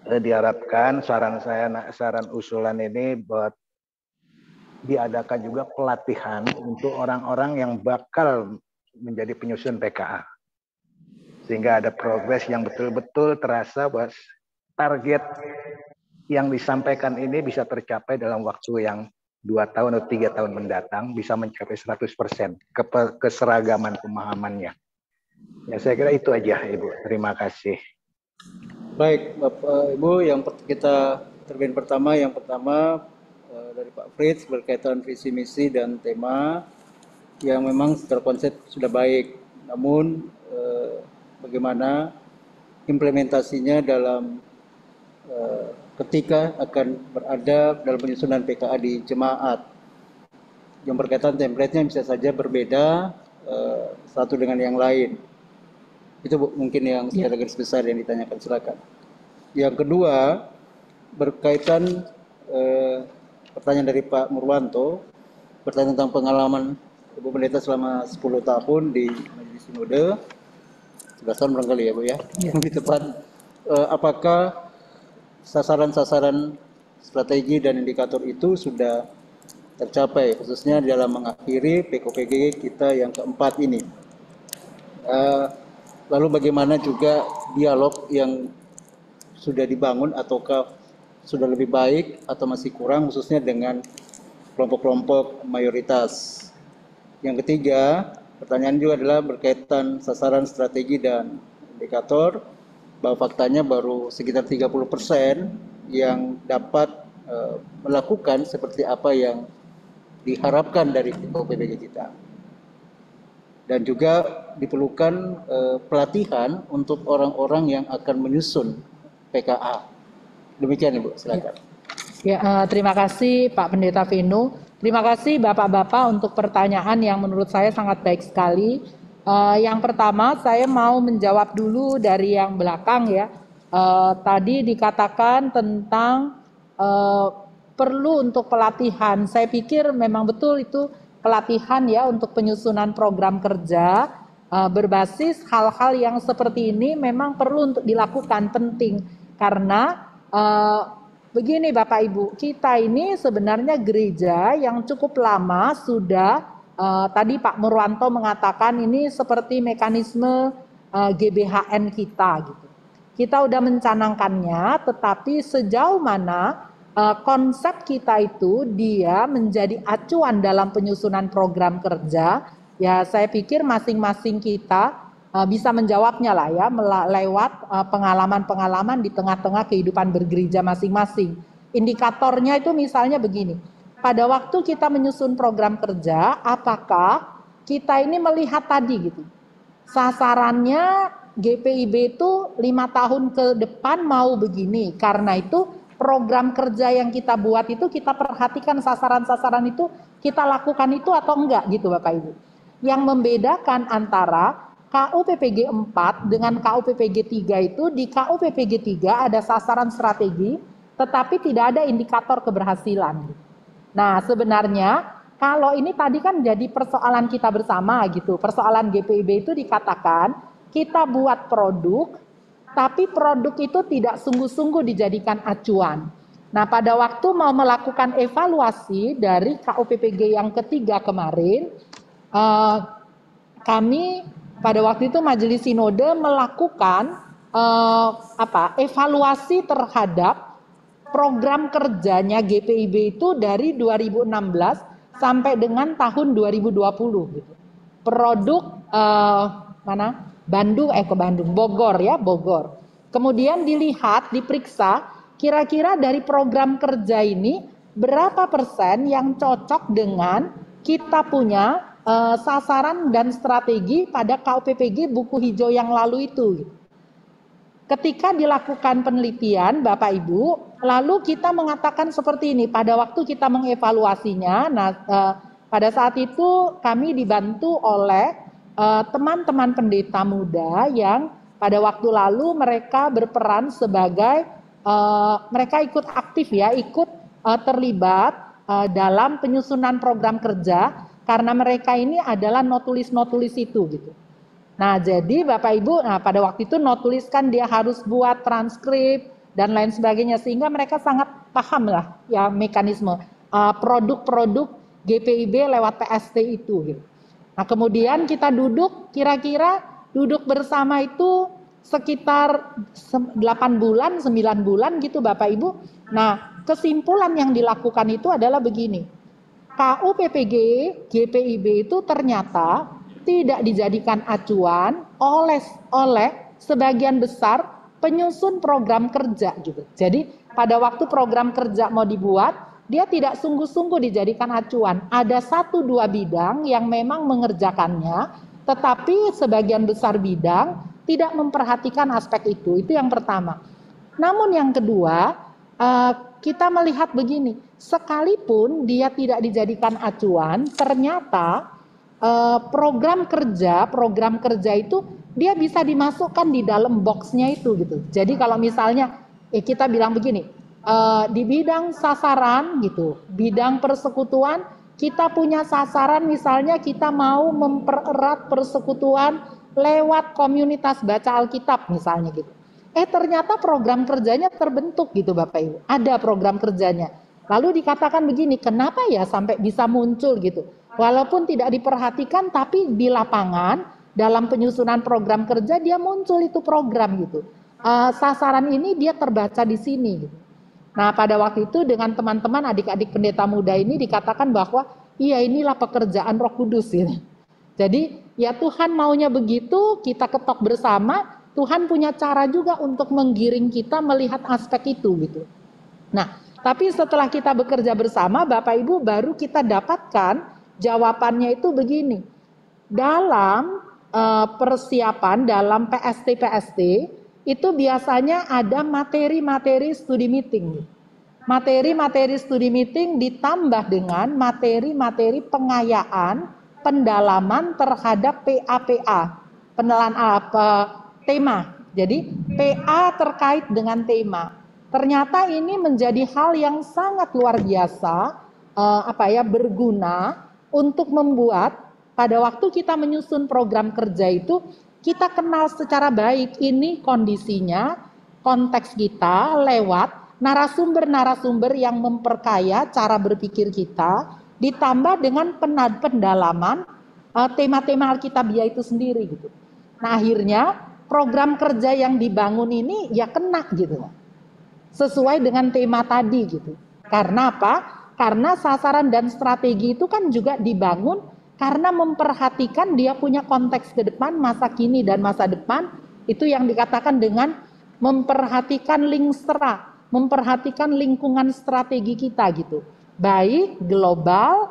diharapkan saran usulan ini buat diadakan juga pelatihan untuk orang-orang yang bakal menjadi penyusun PKA. Sehingga ada progres yang betul-betul terasa bahwa target yang disampaikan ini bisa tercapai dalam waktu yang 2 tahun atau 3 tahun mendatang, bisa mencapai 100% keseragaman pemahamannya. Ya, saya kira itu aja Ibu. Terima kasih. Baik Bapak Ibu, yang kita terbagian pertama dari Pak Fritz berkaitan visi misi dan tema. yang memang secara konsep sudah baik, namun bagaimana implementasinya dalam ketika akan berada dalam penyusunan PKA di jemaat yang berkaitan template-nya bisa saja berbeda satu dengan yang lain. Itu mungkin yang secara garis besar yang ditanyakan, silakan. Yang kedua berkaitan pertanyaan dari Pak Murwanto, bertanya tentang pengalaman Ibu Pendeta selama 10 tahun di Majelis Sinode, 11 tahun barangkali ya Bu ya, lebih tepat. Apakah sasaran-sasaran strategi dan indikator itu sudah tercapai, khususnya dalam mengakhiri PKPG kita yang keempat ini? Lalu bagaimana juga dialog yang sudah dibangun, ataukah sudah lebih baik atau masih kurang, khususnya dengan kelompok-kelompok mayoritas? Yang ketiga, pertanyaan juga adalah berkaitan sasaran strategi dan indikator, bahwa faktanya baru sekitar 30% yang dapat melakukan seperti apa yang diharapkan dari PKPG kita. Dan juga diperlukan pelatihan untuk orang-orang yang akan menyusun PKA. Demikian Ibu, silakan. Ya, terima kasih Pak Pendeta Vino. Terima kasih Bapak-Bapak untuk pertanyaan yang menurut saya sangat baik sekali. Yang pertama, saya mau menjawab dulu dari yang belakang ya. Tadi dikatakan tentang perlu untuk pelatihan. Saya pikir memang betul itu pelatihan ya untuk penyusunan program kerja berbasis hal-hal yang seperti ini memang perlu untuk dilakukan, penting. Karena begini Bapak Ibu, kita ini sebenarnya gereja yang cukup lama sudah, tadi Pak Murwanto mengatakan ini seperti mekanisme GBHN kita gitu. Kita udah mencanangkannya, tetapi sejauh mana konsep kita itu dia menjadi acuan dalam penyusunan program kerja, ya saya pikir masing-masing kita bisa menjawabnya lah ya, lewat pengalaman-pengalaman di tengah-tengah kehidupan bergereja masing-masing. Indikatornya itu misalnya begini, pada waktu kita menyusun program kerja, apakah kita ini melihat tadi gitu, sasarannya GPIB itu 5 tahun ke depan mau begini, karena itu program kerja yang kita buat itu kita perhatikan sasaran-sasaran itu kita lakukan itu atau enggak gitu Bapak Ibu. Yang membedakan antara KUPPG 4 dengan KUPPG 3 itu, di KUPPG 3 ada sasaran strategi tetapi tidak ada indikator keberhasilan. Nah sebenarnya kalau ini tadi kan jadi persoalan kita bersama gitu, persoalan GPIB itu dikatakan kita buat produk tapi produk itu tidak sungguh-sungguh dijadikan acuan. Nah pada waktu mau melakukan evaluasi dari KUPPG yang ketiga kemarin, kami pada waktu itu Majelis Sinode melakukan evaluasi terhadap program kerjanya GPIB itu dari 2016 sampai dengan tahun 2020 gitu. Produk Bogor ya, Bogor. Kemudian dilihat, diperiksa kira-kira dari program kerja ini berapa persen yang cocok dengan kita punya sasaran dan strategi pada KUPPG buku hijau yang lalu itu. Ketika dilakukan penelitian Bapak Ibu, lalu kita mengatakan seperti ini, pada waktu kita mengevaluasinya, pada saat itu kami dibantu oleh teman-teman pendeta muda yang pada waktu lalu mereka berperan sebagai, mereka ikut aktif ya, ikut terlibat dalam penyusunan program kerja, karena mereka ini adalah notulis-notulis itu gitu. Nah jadi Bapak Ibu, pada waktu itu notulis kan dia harus buat transkrip dan lain sebagainya, sehingga mereka sangat paham lah ya mekanisme produk-produk GPIB lewat PST itu gitu. Nah kemudian kita duduk, kira-kira duduk bersama itu sekitar 8 bulan, 9 bulan gitu Bapak Ibu. Nah kesimpulan yang dilakukan itu adalah begini, KUPPG GPIB itu ternyata tidak dijadikan acuan oleh sebagian besar penyusun program kerja juga. Jadi pada waktu program kerja mau dibuat, dia tidak sungguh-sungguh dijadikan acuan. Ada 1-2 bidang yang memang mengerjakannya, tetapi sebagian besar bidang tidak memperhatikan aspek itu. Itu yang pertama. Namun yang kedua, kita melihat begini, sekalipun dia tidak dijadikan acuan, ternyata program kerja itu dia bisa dimasukkan di dalam boxnya itu gitu. Jadi kalau misalnya kita bilang begini, di bidang sasaran gitu, bidang persekutuan, kita punya sasaran misalnya kita mau mempererat persekutuan lewat komunitas baca Alkitab misalnya gitu. Ternyata program kerjanya terbentuk gitu Bapak Ibu. Ada program kerjanya. Lalu dikatakan begini, kenapa ya sampai bisa muncul gitu? Walaupun tidak diperhatikan tapi di lapangan dalam penyusunan program kerja dia muncul itu program gitu. Sasaran ini dia terbaca di sini gitu. Nah, pada waktu itu dengan teman-teman adik-adik pendeta muda ini dikatakan bahwa iya inilah pekerjaan Roh Kudus gitu. Jadi ya Tuhan maunya begitu, kita ketok bersama. Tuhan punya cara juga untuk menggiring kita melihat aspek itu gitu. Nah, tapi setelah kita bekerja bersama, Bapak Ibu, baru kita dapatkan jawabannya itu begini. Dalam persiapan, dalam PST itu biasanya ada materi-materi studi meeting. Materi-materi studi meeting ditambah dengan materi-materi pengayaan, pendalaman terhadap PA, penelahan tema. Jadi PA terkait dengan tema. Ternyata ini menjadi hal yang sangat luar biasa, berguna untuk membuat pada waktu kita menyusun program kerja itu kita kenal secara baik ini kondisinya, konteks kita lewat narasumber-narasumber yang memperkaya cara berpikir kita, ditambah dengan pendalaman tema-tema Alkitabiah itu sendiri gitu. Nah, akhirnya program kerja yang dibangun ini ya kena gitu, sesuai dengan tema tadi gitu. Karena apa? Karena sasaran dan strategi itu kan juga dibangun karena memperhatikan dia punya konteks ke depan, masa kini dan masa depan. Itu yang dikatakan dengan memperhatikan linkstra, memperhatikan lingkungan strategi kita gitu, baik global,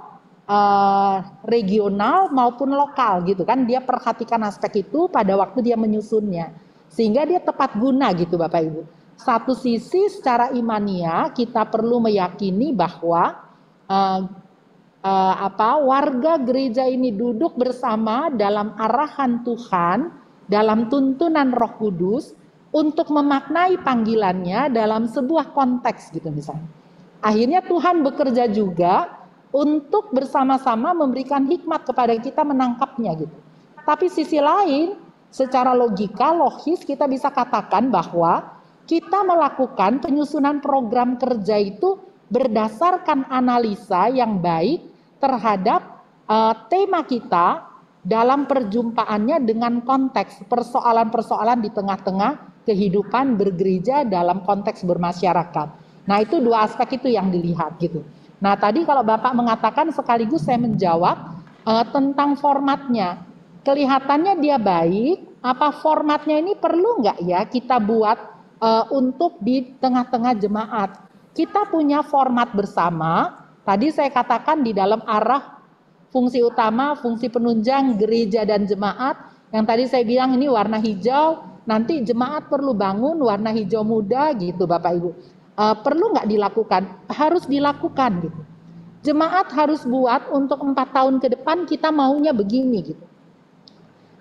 regional maupun lokal gitu kan. Dia perhatikan aspek itu pada waktu dia menyusunnya sehingga dia tepat guna gitu Bapak Ibu. Satu sisi secara imania kita perlu meyakini bahwa warga gereja ini duduk bersama dalam arahan Tuhan, dalam tuntunan Roh Kudus untuk memaknai panggilannya dalam sebuah konteks gitu misalnya. Akhirnya Tuhan bekerja juga untuk bersama-sama memberikan hikmat kepada kita menangkapnya gitu. Tapi sisi lain, secara logika, logis kita bisa katakan bahwa kita melakukan penyusunan program kerja itu berdasarkan analisa yang baik terhadap tema kita dalam perjumpaannya dengan konteks persoalan-persoalan di tengah-tengah kehidupan bergereja dalam konteks bermasyarakat. Nah, itu dua aspek itu yang dilihat gitu. Nah, tadi kalau Bapak mengatakan sekaligus saya menjawab tentang formatnya. Kelihatannya dia baik, apa formatnya ini perlu nggak ya kita buat untuk di tengah-tengah jemaat? Kita punya format bersama, tadi saya katakan di dalam arah fungsi utama, fungsi penunjang gereja dan jemaat, yang tadi saya bilang ini warna hijau, nanti jemaat perlu bangun warna hijau muda gitu Bapak Ibu. Perlu nggak dilakukan? Harus dilakukan gitu. Jemaat harus buat untuk 4 tahun ke depan kita maunya begini gitu.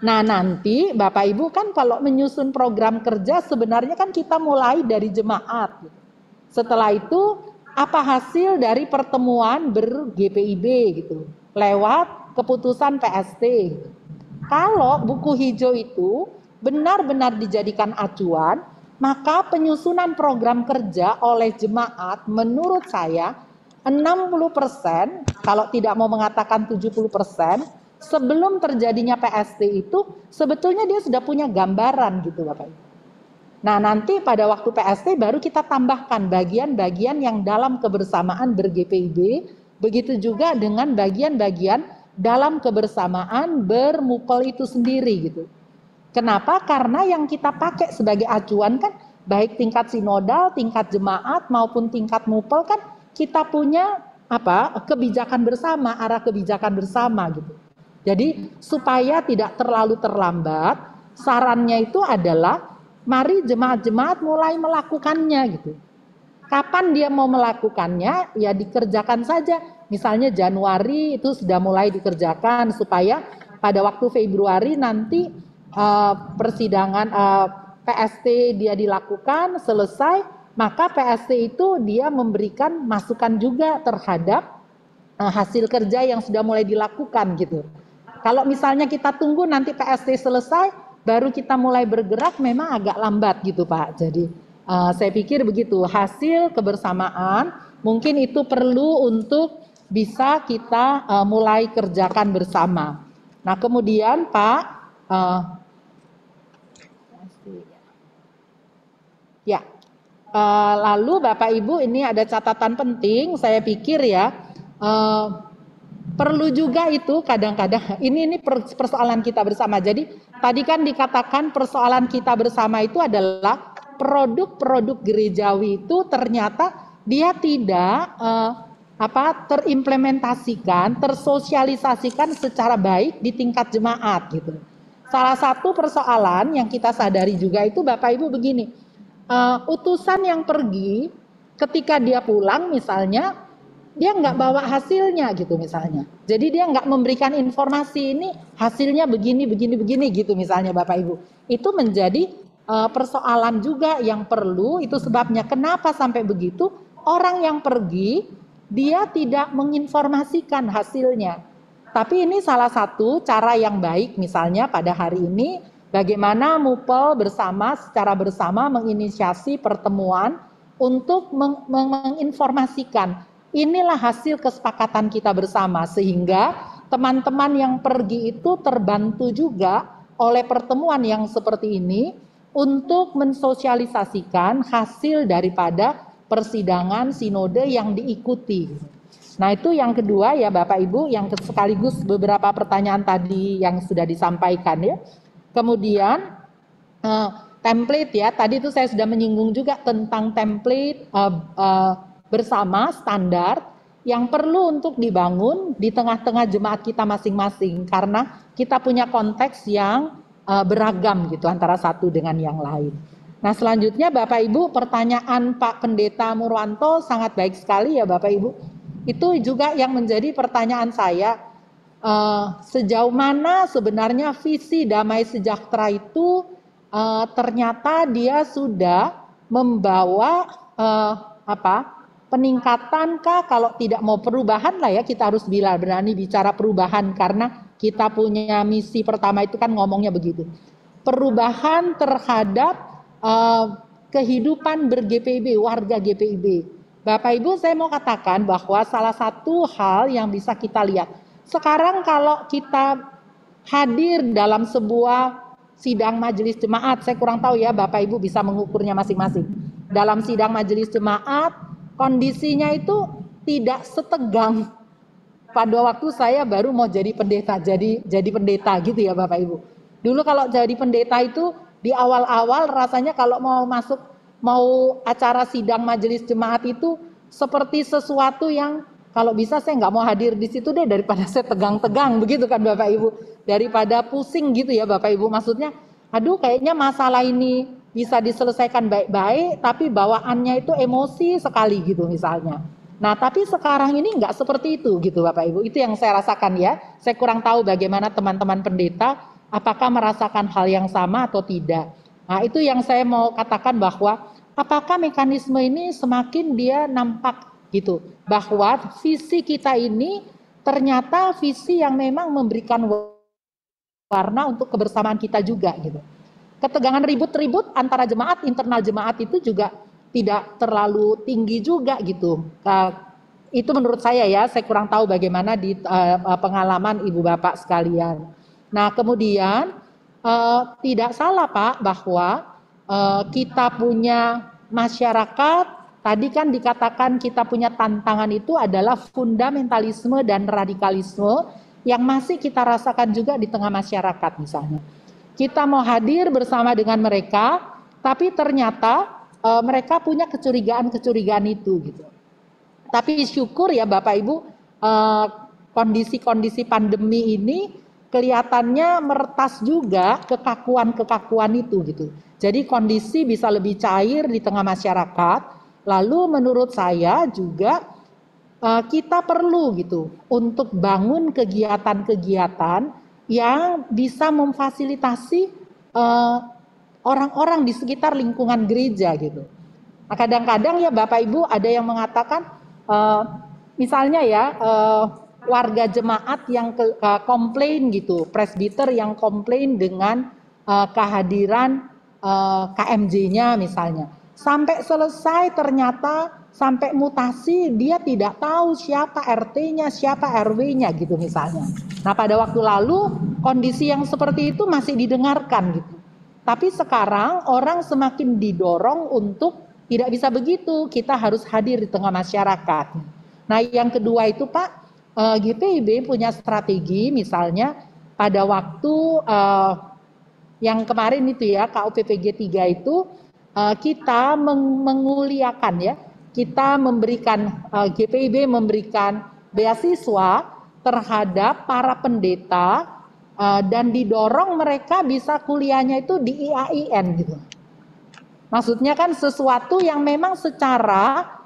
Nah, nanti Bapak Ibu kan kalau menyusun program kerja sebenarnya kan kita mulai dari jemaat gitu. Setelah itu apa hasil dari pertemuan ber-GPIB gitu lewat keputusan PST gitu. Kalau buku hijau itu benar-benar dijadikan acuan, maka penyusunan program kerja oleh jemaat menurut saya 60%, kalau tidak mau mengatakan 70%, sebelum terjadinya PST itu sebetulnya dia sudah punya gambaran gitu Bapak Ibu. Nah, nanti pada waktu PST baru kita tambahkan bagian-bagian yang dalam kebersamaan ber-GPIB, begitu juga dengan bagian-bagian dalam kebersamaan bermupel itu sendiri gitu. Kenapa? Karena yang kita pakai sebagai acuan kan baik tingkat sinodal, tingkat jemaat maupun tingkat mupel kan kita punya kebijakan bersama, arah kebijakan bersama gitu. Jadi supaya tidak terlalu terlambat, sarannya itu adalah mari jemaat-jemaat mulai melakukannya gitu. Kapan dia mau melakukannya, ya dikerjakan saja. Misalnya Januari itu sudah mulai dikerjakan supaya pada waktu Februari nanti persidangan PST dia dilakukan selesai, maka PST itu dia memberikan masukan juga terhadap hasil kerja yang sudah mulai dilakukan gitu. Kalau misalnya kita tunggu nanti PST selesai baru kita mulai bergerak, memang agak lambat gitu Pak. Jadi saya pikir begitu, hasil kebersamaan mungkin itu perlu untuk bisa kita mulai kerjakan bersama. Nah kemudian Pak, ya, lalu Bapak Ibu ini ada catatan penting, saya pikir ya, perlu juga itu kadang-kadang, ini persoalan kita bersama. Jadi tadi kan dikatakan persoalan kita bersama itu adalah produk-produk gerejawi itu ternyata dia tidak terimplementasikan, tersosialisasikan secara baik di tingkat jemaat gitu. Salah satu persoalan yang kita sadari juga itu Bapak Ibu begini, utusan yang pergi ketika dia pulang misalnya dia nggak bawa hasilnya gitu misalnya. Jadi dia nggak memberikan informasi ini hasilnya begini gitu misalnya Bapak Ibu. Itu menjadi persoalan juga yang perlu, itu sebabnya kenapa sampai begitu orang yang pergi dia tidak menginformasikan hasilnya. Tapi ini salah satu cara yang baik misalnya pada hari ini bagaimana MUPEL secara bersama menginisiasi pertemuan untuk menginformasikan inilah hasil kesepakatan kita bersama sehingga teman-teman yang pergi itu terbantu juga oleh pertemuan yang seperti ini untuk mensosialisasikan hasil daripada persidangan sinode yang diikuti. Nah itu yang kedua ya Bapak Ibu, yang sekaligus beberapa pertanyaan tadi yang sudah disampaikan ya. Kemudian template ya, tadi itu saya sudah menyinggung juga tentang template bersama standar yang perlu untuk dibangun di tengah-tengah jemaat kita masing-masing karena kita punya konteks yang beragam gitu antara satu dengan yang lain. Nah selanjutnya Bapak Ibu, pertanyaan Pak Pendeta Murwanto sangat baik sekali ya Bapak Ibu. Itu juga yang menjadi pertanyaan saya, sejauh mana sebenarnya visi damai sejahtera itu ternyata dia sudah membawa peningkatan kah, kalau tidak mau perubahan lah ya, kita harus berani bicara perubahan karena kita punya misi pertama itu kan ngomongnya begitu. Perubahan terhadap kehidupan ber-GPIB, warga GPIB. Bapak Ibu saya mau katakan bahwa salah satu hal yang bisa kita lihat, sekarang kalau kita hadir dalam sebuah sidang majelis jemaat, saya kurang tahu ya Bapak Ibu bisa mengukurnya masing-masing. Dalam sidang majelis jemaat, kondisinya itu tidak setegang pada waktu saya baru mau jadi pendeta, jadi pendeta gitu ya Bapak Ibu. Dulu kalau jadi pendeta itu di awal-awal rasanya kalau mau acara sidang majelis jemaat itu seperti sesuatu yang kalau bisa saya nggak mau hadir di situ deh daripada saya tegang-tegang begitu kan Bapak Ibu, daripada pusing gitu ya Bapak Ibu. Maksudnya aduh kayaknya masalah ini bisa diselesaikan baik-baik tapi bawaannya itu emosi sekali gitu misalnya. Nah tapi sekarang ini nggak seperti itu gitu Bapak Ibu, itu yang saya rasakan ya. Saya kurang tahu bagaimana teman-teman pendeta apakah merasakan hal yang sama atau tidak. Nah itu yang saya mau katakan bahwa apakah mekanisme ini semakin dia nampak gitu, bahwa visi kita ini ternyata visi yang memang memberikan warna untuk kebersamaan kita juga gitu. Ketegangan ribut-ribut antara jemaat, internal jemaat itu juga tidak terlalu tinggi juga gitu. Itu menurut saya ya, saya kurang tahu bagaimana di pengalaman Ibu Bapak sekalian. Nah kemudian tidak salah Pak bahwa kita punya masyarakat, tadi kan dikatakan kita punya tantangan itu adalah fundamentalisme dan radikalisme yang masih kita rasakan juga di tengah masyarakat misalnya. Kita mau hadir bersama dengan mereka, tapi ternyata mereka punya kecurigaan-kecurigaan itu gitu. Tapi syukur ya Bapak Ibu, kondisi-kondisi pandemi ini kelihatannya meretas juga kekakuan-kekakuan itu gitu. Jadi kondisi bisa lebih cair di tengah masyarakat. Lalu menurut saya juga kita perlu gitu untuk bangun kegiatan-kegiatan yang bisa memfasilitasi orang-orang di sekitar lingkungan gereja gitu. Nah, kadang-kadang ya Bapak Ibu ada yang mengatakan misalnya ya warga jemaat yang komplain gitu, presbiter yang komplain dengan kehadiran KMJ-nya misalnya. Sampai selesai ternyata sampai mutasi dia tidak tahu siapa RT-nya, siapa RW-nya gitu misalnya. Nah, pada waktu lalu kondisi yang seperti itu masih didengarkan gitu. Tapi sekarang orang semakin didorong untuk tidak bisa begitu, kita harus hadir di tengah masyarakat. Nah, yang kedua itu Pak, GPIB punya strategi misalnya pada waktu yang kemarin itu ya KUPPG 3 itu kita menguliakan ya, kita memberikan GPIB memberikan beasiswa terhadap para pendeta dan didorong mereka bisa kuliahnya itu di IAIN gitu. Maksudnya kan sesuatu yang memang secara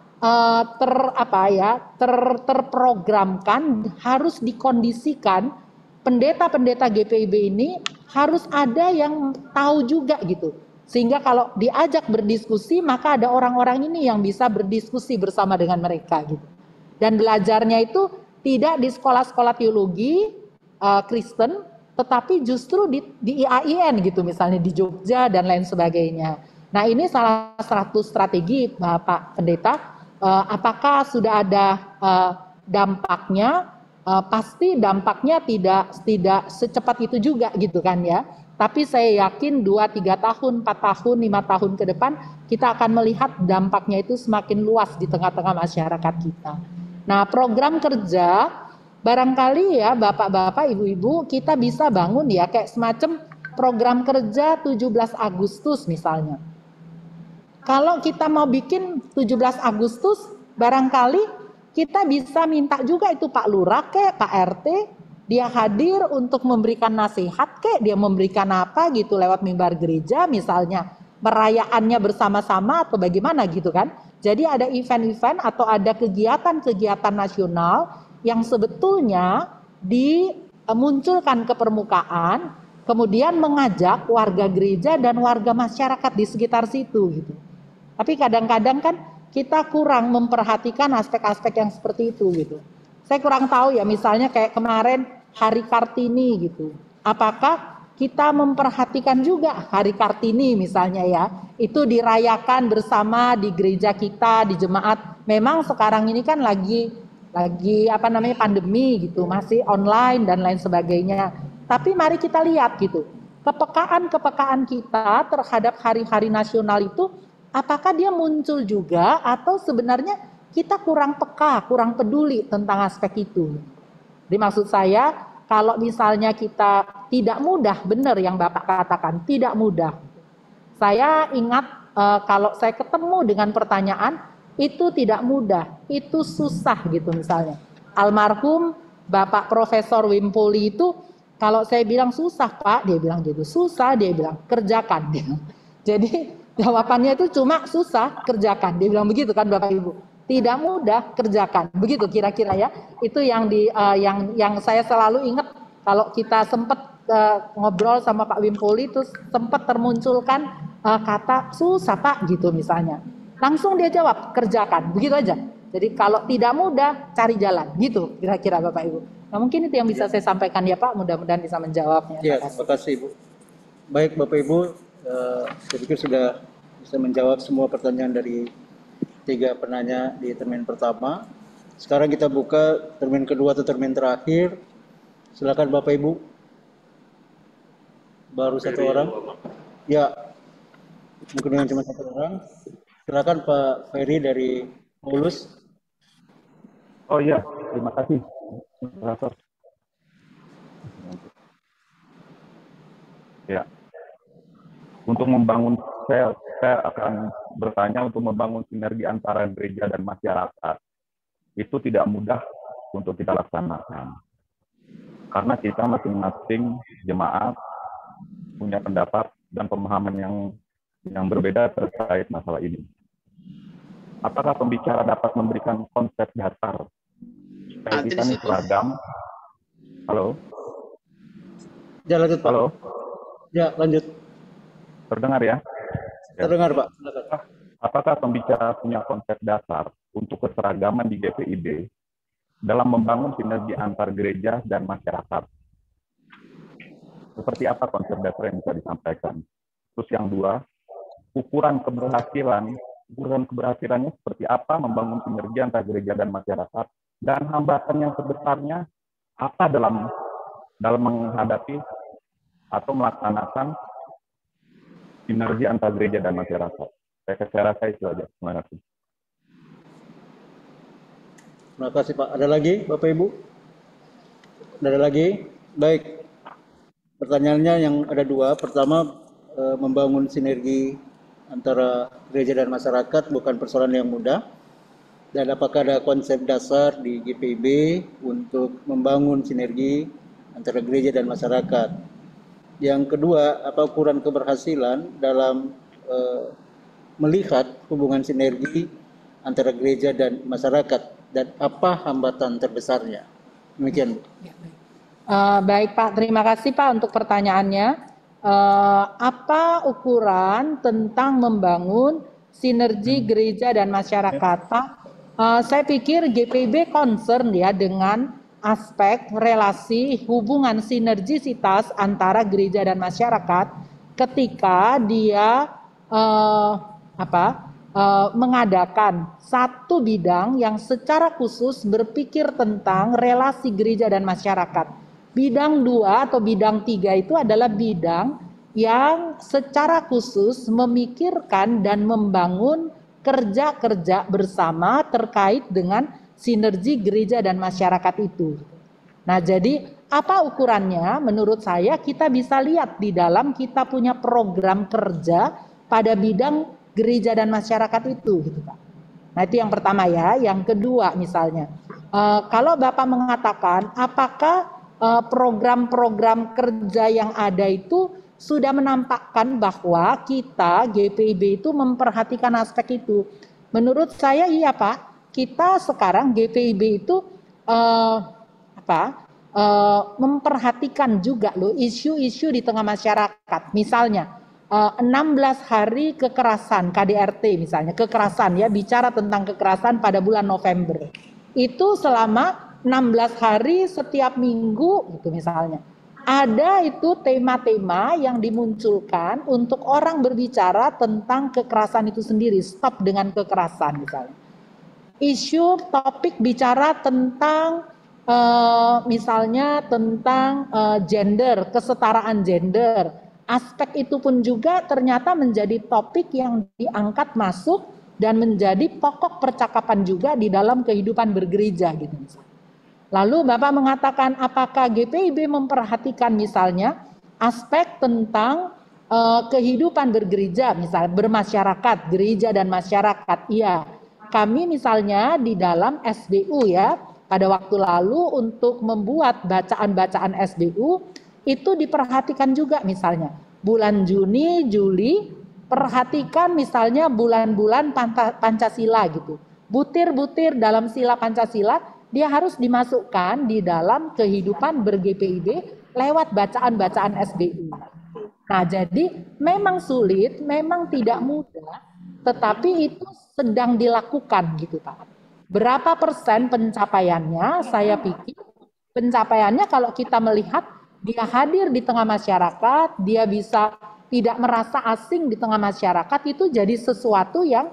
terprogramkan harus dikondisikan. Pendeta-pendeta GPIB ini harus ada yang tahu juga gitu. Sehingga kalau diajak berdiskusi maka ada orang-orang ini yang bisa berdiskusi bersama dengan mereka gitu. Dan belajarnya itu tidak di sekolah-sekolah teologi Kristen, tetapi justru di IAIN gitu, misalnya di Jogja dan lain sebagainya. Nah, ini salah satu strategi Pak Pendeta. Apakah sudah ada dampaknya? Pasti dampaknya tidak secepat itu juga gitu kan ya. Tapi saya yakin 2-3 tahun, 4 tahun, 5 tahun ke depan kita akan melihat dampaknya itu semakin luas di tengah-tengah masyarakat kita. Nah, program kerja barangkali ya Bapak-bapak, Ibu-ibu kita bisa bangun ya kayak semacam program kerja 17 Agustus misalnya. Kalau kita mau bikin 17 Agustus, barangkali kita bisa minta juga itu Pak Lurah kek, Pak RT, dia hadir untuk memberikan nasihat kek, dia memberikan apa gitu lewat mimbar gereja misalnya, merayaannya bersama-sama atau bagaimana gitu kan. Jadi ada event-event atau ada kegiatan-kegiatan nasional yang sebetulnya dimunculkan ke permukaan, kemudian mengajak warga gereja dan warga masyarakat di sekitar situ gitu. Tapi kadang-kadang kan kita kurang memperhatikan aspek-aspek yang seperti itu gitu. Saya kurang tahu ya misalnya kayak kemarin Hari Kartini gitu. Apakah kita memperhatikan juga Hari Kartini misalnya ya, itu dirayakan bersama di gereja kita, di jemaat. Memang sekarang ini kan lagi pandemi gitu, masih online dan lain sebagainya. Tapi mari kita lihat gitu, kepekaan kita terhadap hari-hari nasional itu apakah dia muncul juga atau sebenarnya kita kurang peka, kurang peduli tentang aspek itu. Jadi maksud saya kalau misalnya kita tidak mudah, benar yang Bapak katakan, tidak mudah. Saya ingat kalau saya ketemu dengan pertanyaan, itu tidak mudah, itu susah gitu misalnya. Almarhum Bapak Profesor Wimpoli itu, kalau saya bilang susah Pak, dia bilang gitu, susah, dia bilang kerjakan. Jadi jawabannya itu cuma susah, kerjakan. Dia bilang begitu kan Bapak Ibu. Tidak mudah, kerjakan. Begitu kira-kira ya. Itu yang yang saya selalu ingat kalau kita sempat ngobrol sama Pak Wimpoli itu sempat termunculkan kata susah Pak gitu misalnya. Langsung dia jawab, kerjakan. Begitu aja. Jadi kalau tidak mudah, cari jalan. Gitu kira-kira Bapak Ibu. Nah mungkin itu yang bisa saya sampaikan ya Pak. Mudah-mudahan bisa menjawabnya. Ya, terima kasih Ibu. Baik Bapak Ibu, saya pikir sudah bisa menjawab semua pertanyaan dari 3 penanya di termin pertama. Sekarang kita buka termin kedua atau termin terakhir. Silakan Bapak Ibu. Baru satu orang. Ya, mungkin dengan cuma satu orang. Silakan Pak Ferry dari Paulus. Oh iya, terima kasih. Ya, untuk membangun saya akan bertanya untuk membangun sinergi antara gereja dan masyarakat. itu tidak mudah untuk kita laksanakan. Karena kita masing-masing jemaat punya pendapat dan pemahaman yang berbeda terkait masalah ini. Apakah pembicara dapat memberikan konsep dasar supaya kita ini seragam? Halo? Ya, lanjut, Pak. Halo? Ya, lanjut. Terdengar ya? Terdengar, Pak. Apakah pembicara punya konsep dasar untuk keseragaman di GPIB dalam membangun sinergi antar gereja dan masyarakat? Seperti apa konsep dasar yang bisa disampaikan? Terus yang dua, ukuran keberhasilannya seperti apa membangun sinergi antar gereja dan masyarakat, dan hambatan yang sebesarnya apa dalam menghadapi atau melaksanakan sinergi antar gereja dan masyarakat. Saya rasa itu saja. Terima kasih. Terima kasih, Pak. Ada lagi, Bapak Ibu? Ada lagi? Baik. Pertanyaannya yang ada dua. Pertama, membangun sinergi antara gereja dan masyarakat bukan persoalan yang mudah. Dan apakah ada konsep dasar di GPIB untuk membangun sinergi antara gereja dan masyarakat? Yang kedua, apa ukuran keberhasilan dalam melihat hubungan sinergi antara gereja dan masyarakat, dan apa hambatan terbesarnya? Demikian, Bu. Baik, Pak. Terima kasih, Pak, untuk pertanyaannya. Apa ukuran tentang membangun sinergi gereja dan masyarakat, Pak? Saya pikir GPIB concern ya dengan aspek relasi hubungan sinergisitas antara gereja dan masyarakat ketika dia mengadakan satu bidang yang secara khusus berpikir tentang relasi gereja dan masyarakat. Bidang 2 atau bidang 3 itu adalah bidang yang secara khusus memikirkan dan membangun kerja-kerja bersama terkait dengan sinergi gereja dan masyarakat itu. Nah, jadi apa ukurannya? Menurut saya kita bisa lihat di dalam kita punya program kerja pada bidang gereja dan masyarakat itu, gitu, Pak. Nah, itu yang pertama ya. Yang kedua misalnya, kalau Bapak mengatakan apakah program-program kerja yang ada itu sudah menampakkan bahwa kita GPIB itu memperhatikan aspek itu. Menurut saya iya, Pak. Kita sekarang GPIB itu memperhatikan juga loh isu-isu di tengah masyarakat. Misalnya 16 hari kekerasan KDRT misalnya, kekerasan ya, bicara tentang kekerasan pada bulan November. Itu selama 16 hari setiap minggu gitu misalnya. Ada itu tema-tema yang dimunculkan untuk orang berbicara tentang kekerasan itu sendiri, stop dengan kekerasan misalnya. Isu topik bicara tentang misalnya tentang gender, kesetaraan gender. Aspek itu pun juga ternyata menjadi topik yang diangkat masuk dan menjadi pokok percakapan juga di dalam kehidupan bergereja gitu. Lalu Bapak mengatakan apakah GPIB memperhatikan misalnya aspek tentang kehidupan bergereja, misalnya bermasyarakat, gereja dan masyarakat. Iya, kami misalnya di dalam SBU ya, pada waktu lalu untuk membuat bacaan-bacaan SBU, itu diperhatikan juga misalnya bulan Juni, Juli, perhatikan misalnya bulan-bulan Pancasila gitu. Butir-butir dalam sila Pancasila, dia harus dimasukkan di dalam kehidupan ber-GPIB lewat bacaan-bacaan SBU. Nah, jadi memang sulit, memang tidak mudah, tetapi itu sedang dilakukan gitu, Pak. Berapa persen pencapaiannya? Saya pikir pencapaiannya kalau kita melihat dia hadir di tengah masyarakat, dia bisa tidak merasa asing di tengah masyarakat, itu jadi sesuatu yang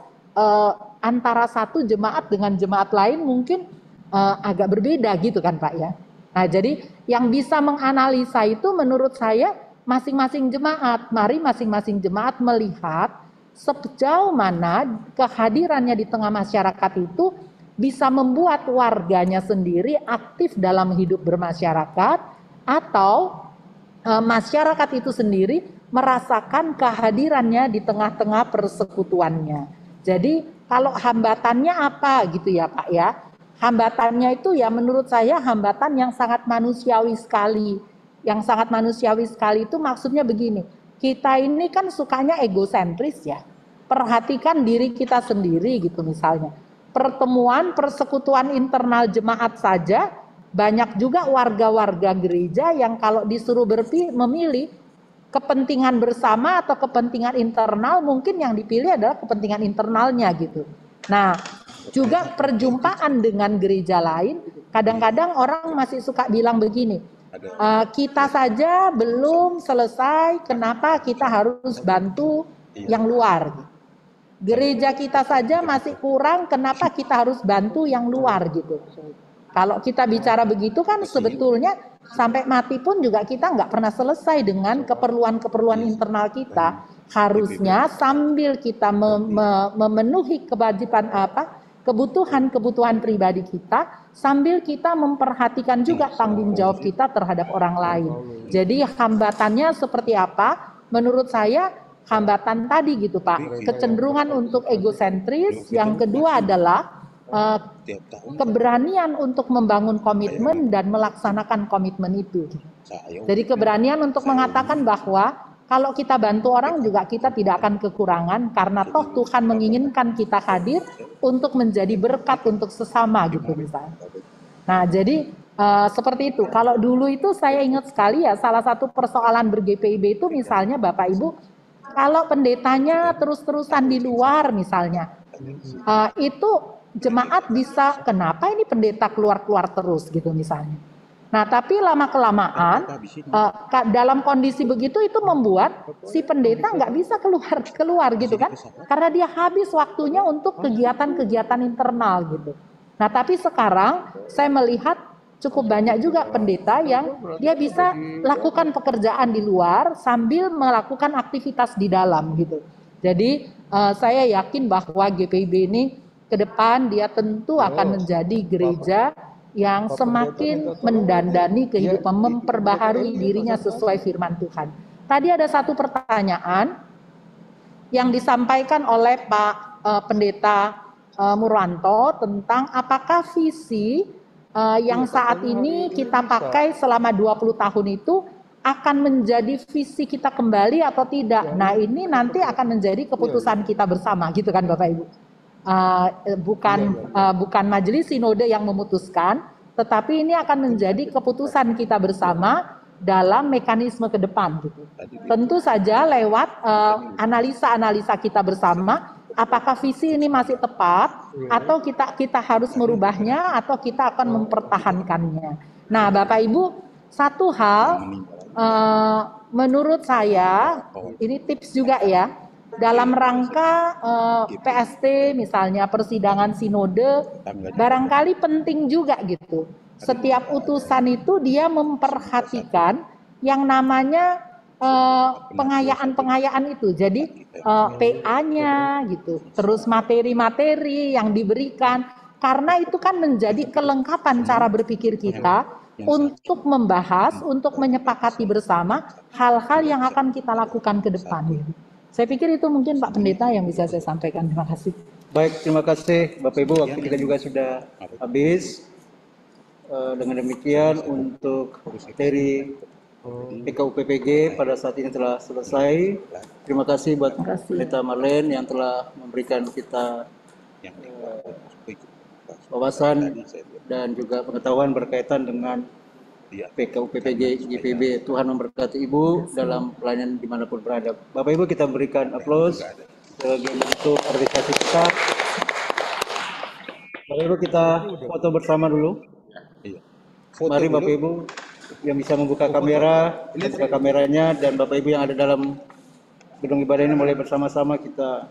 antara satu jemaat dengan jemaat lain mungkin agak berbeda gitu kan Pak ya. Nah, jadi yang bisa menganalisa itu menurut saya masing-masing jemaat. Mari masing-masing jemaat melihat sejauh mana kehadirannya di tengah masyarakat itu bisa membuat warganya sendiri aktif dalam hidup bermasyarakat, atau masyarakat itu sendiri merasakan kehadirannya di tengah-tengah persekutuannya. Jadi kalau hambatannya apa gitu ya Pak ya? hambatannya itu ya menurut saya hambatan yang sangat manusiawi sekali. Yang sangat manusiawi sekali itu maksudnya begini, kita ini kan sukanya egosentris ya, perhatikan diri kita sendiri gitu misalnya. Pertemuan, persekutuan internal jemaat saja, banyak juga warga-warga gereja yang kalau disuruh memilih kepentingan bersama atau kepentingan internal, mungkin yang dipilih adalah kepentingan internalnya gitu. Nah, juga perjumpaan dengan gereja lain, kadang-kadang orang masih suka bilang begini, kita saja belum selesai, kenapa kita harus bantu yang luar? Gereja kita saja masih kurang, kenapa kita harus bantu yang luar gitu. Kalau kita bicara begitu kan sebetulnya sampai mati pun juga kita nggak pernah selesai dengan keperluan-keperluan internal kita. Harusnya sambil kita memenuhi kewajiban kebutuhan pribadi kita, sambil kita memperhatikan juga tanggung jawab kita terhadap orang lain. Jadi hambatannya seperti apa? Menurut saya hambatan tadi gitu Pak, kecenderungan untuk egosentris. Yang kedua adalah keberanian untuk membangun komitmen dan melaksanakan komitmen itu. Jadi keberanian untuk mengatakan bahwa kalau kita bantu orang juga kita tidak akan kekurangan, karena toh Tuhan menginginkan kita hadir untuk menjadi berkat untuk sesama gitu misalnya. Nah jadi seperti itu. Kalau dulu itu saya ingat sekali ya, salah satu persoalan ber-GPIB itu misalnya Bapak Ibu, kalau pendetanya terus-terusan di luar misalnya, itu jemaat bisa, kenapa ini pendeta keluar-keluar terus gitu misalnya. Nah tapi lama-kelamaan dalam kondisi begitu itu membuat si pendeta nggak bisa keluar gitu kan, karena dia habis waktunya untuk kegiatan-kegiatan internal gitu. Nah tapi sekarang saya melihat cukup banyak juga pendeta yang dia bisa lakukan pekerjaan di luar sambil melakukan aktivitas di dalam gitu. Jadi saya yakin bahwa GPIB ini ke depan dia tentu akan menjadi gereja yang semakin mendandani kehidupan, memperbaharui dirinya sesuai firman Tuhan. Tadi ada satu pertanyaan yang disampaikan oleh Pak Pendeta Murwanto tentang apakah visi yang saat ini kita pakai selama 20 tahun itu akan menjadi visi kita kembali atau tidak. Nah ini nanti akan menjadi keputusan kita bersama gitu kan Bapak Ibu. Bukan majelis sinode yang memutuskan, tetapi ini akan menjadi keputusan kita bersama dalam mekanisme ke depan gitu. Tentu saja lewat analisa-analisa kita bersama, apakah visi ini masih tepat atau kita harus merubahnya atau kita akan mempertahankannya. Nah, Bapak Ibu, satu hal menurut saya ini tips juga ya. Dalam rangka PST misalnya persidangan sinode, barangkali penting juga gitu. Setiap utusan itu dia memperhatikan yang namanya pengayaan itu. Jadi PA-nya gitu, terus materi-materi yang diberikan, karena itu kan menjadi kelengkapan cara berpikir kita untuk membahas, untuk menyepakati bersama hal-hal yang akan kita lakukan ke depan. Saya pikir itu mungkin Pak Pendeta yang bisa saya sampaikan. Terima kasih. Baik, terima kasih Bapak Ibu. Waktu kita juga sudah habis. Dengan demikian untuk materi PKUPPG pada saat ini telah selesai. Terima kasih buat Pendeta Marlen yang telah memberikan kita wawasan dan juga pengetahuan berkaitan dengan PKUPPG GPIB. Tuhan memberkati Ibu dalam pelayanan dimanapun berada. Bapak Ibu, kita berikan aplaus sebagai bentuk organisasi kita. Bapak Ibu, kita foto bersama dulu. Mari Bapak Ibu yang bisa membuka kamera, buka kameranya, dan Bapak Ibu yang ada dalam gedung ibadah ini mulai bersama-sama kita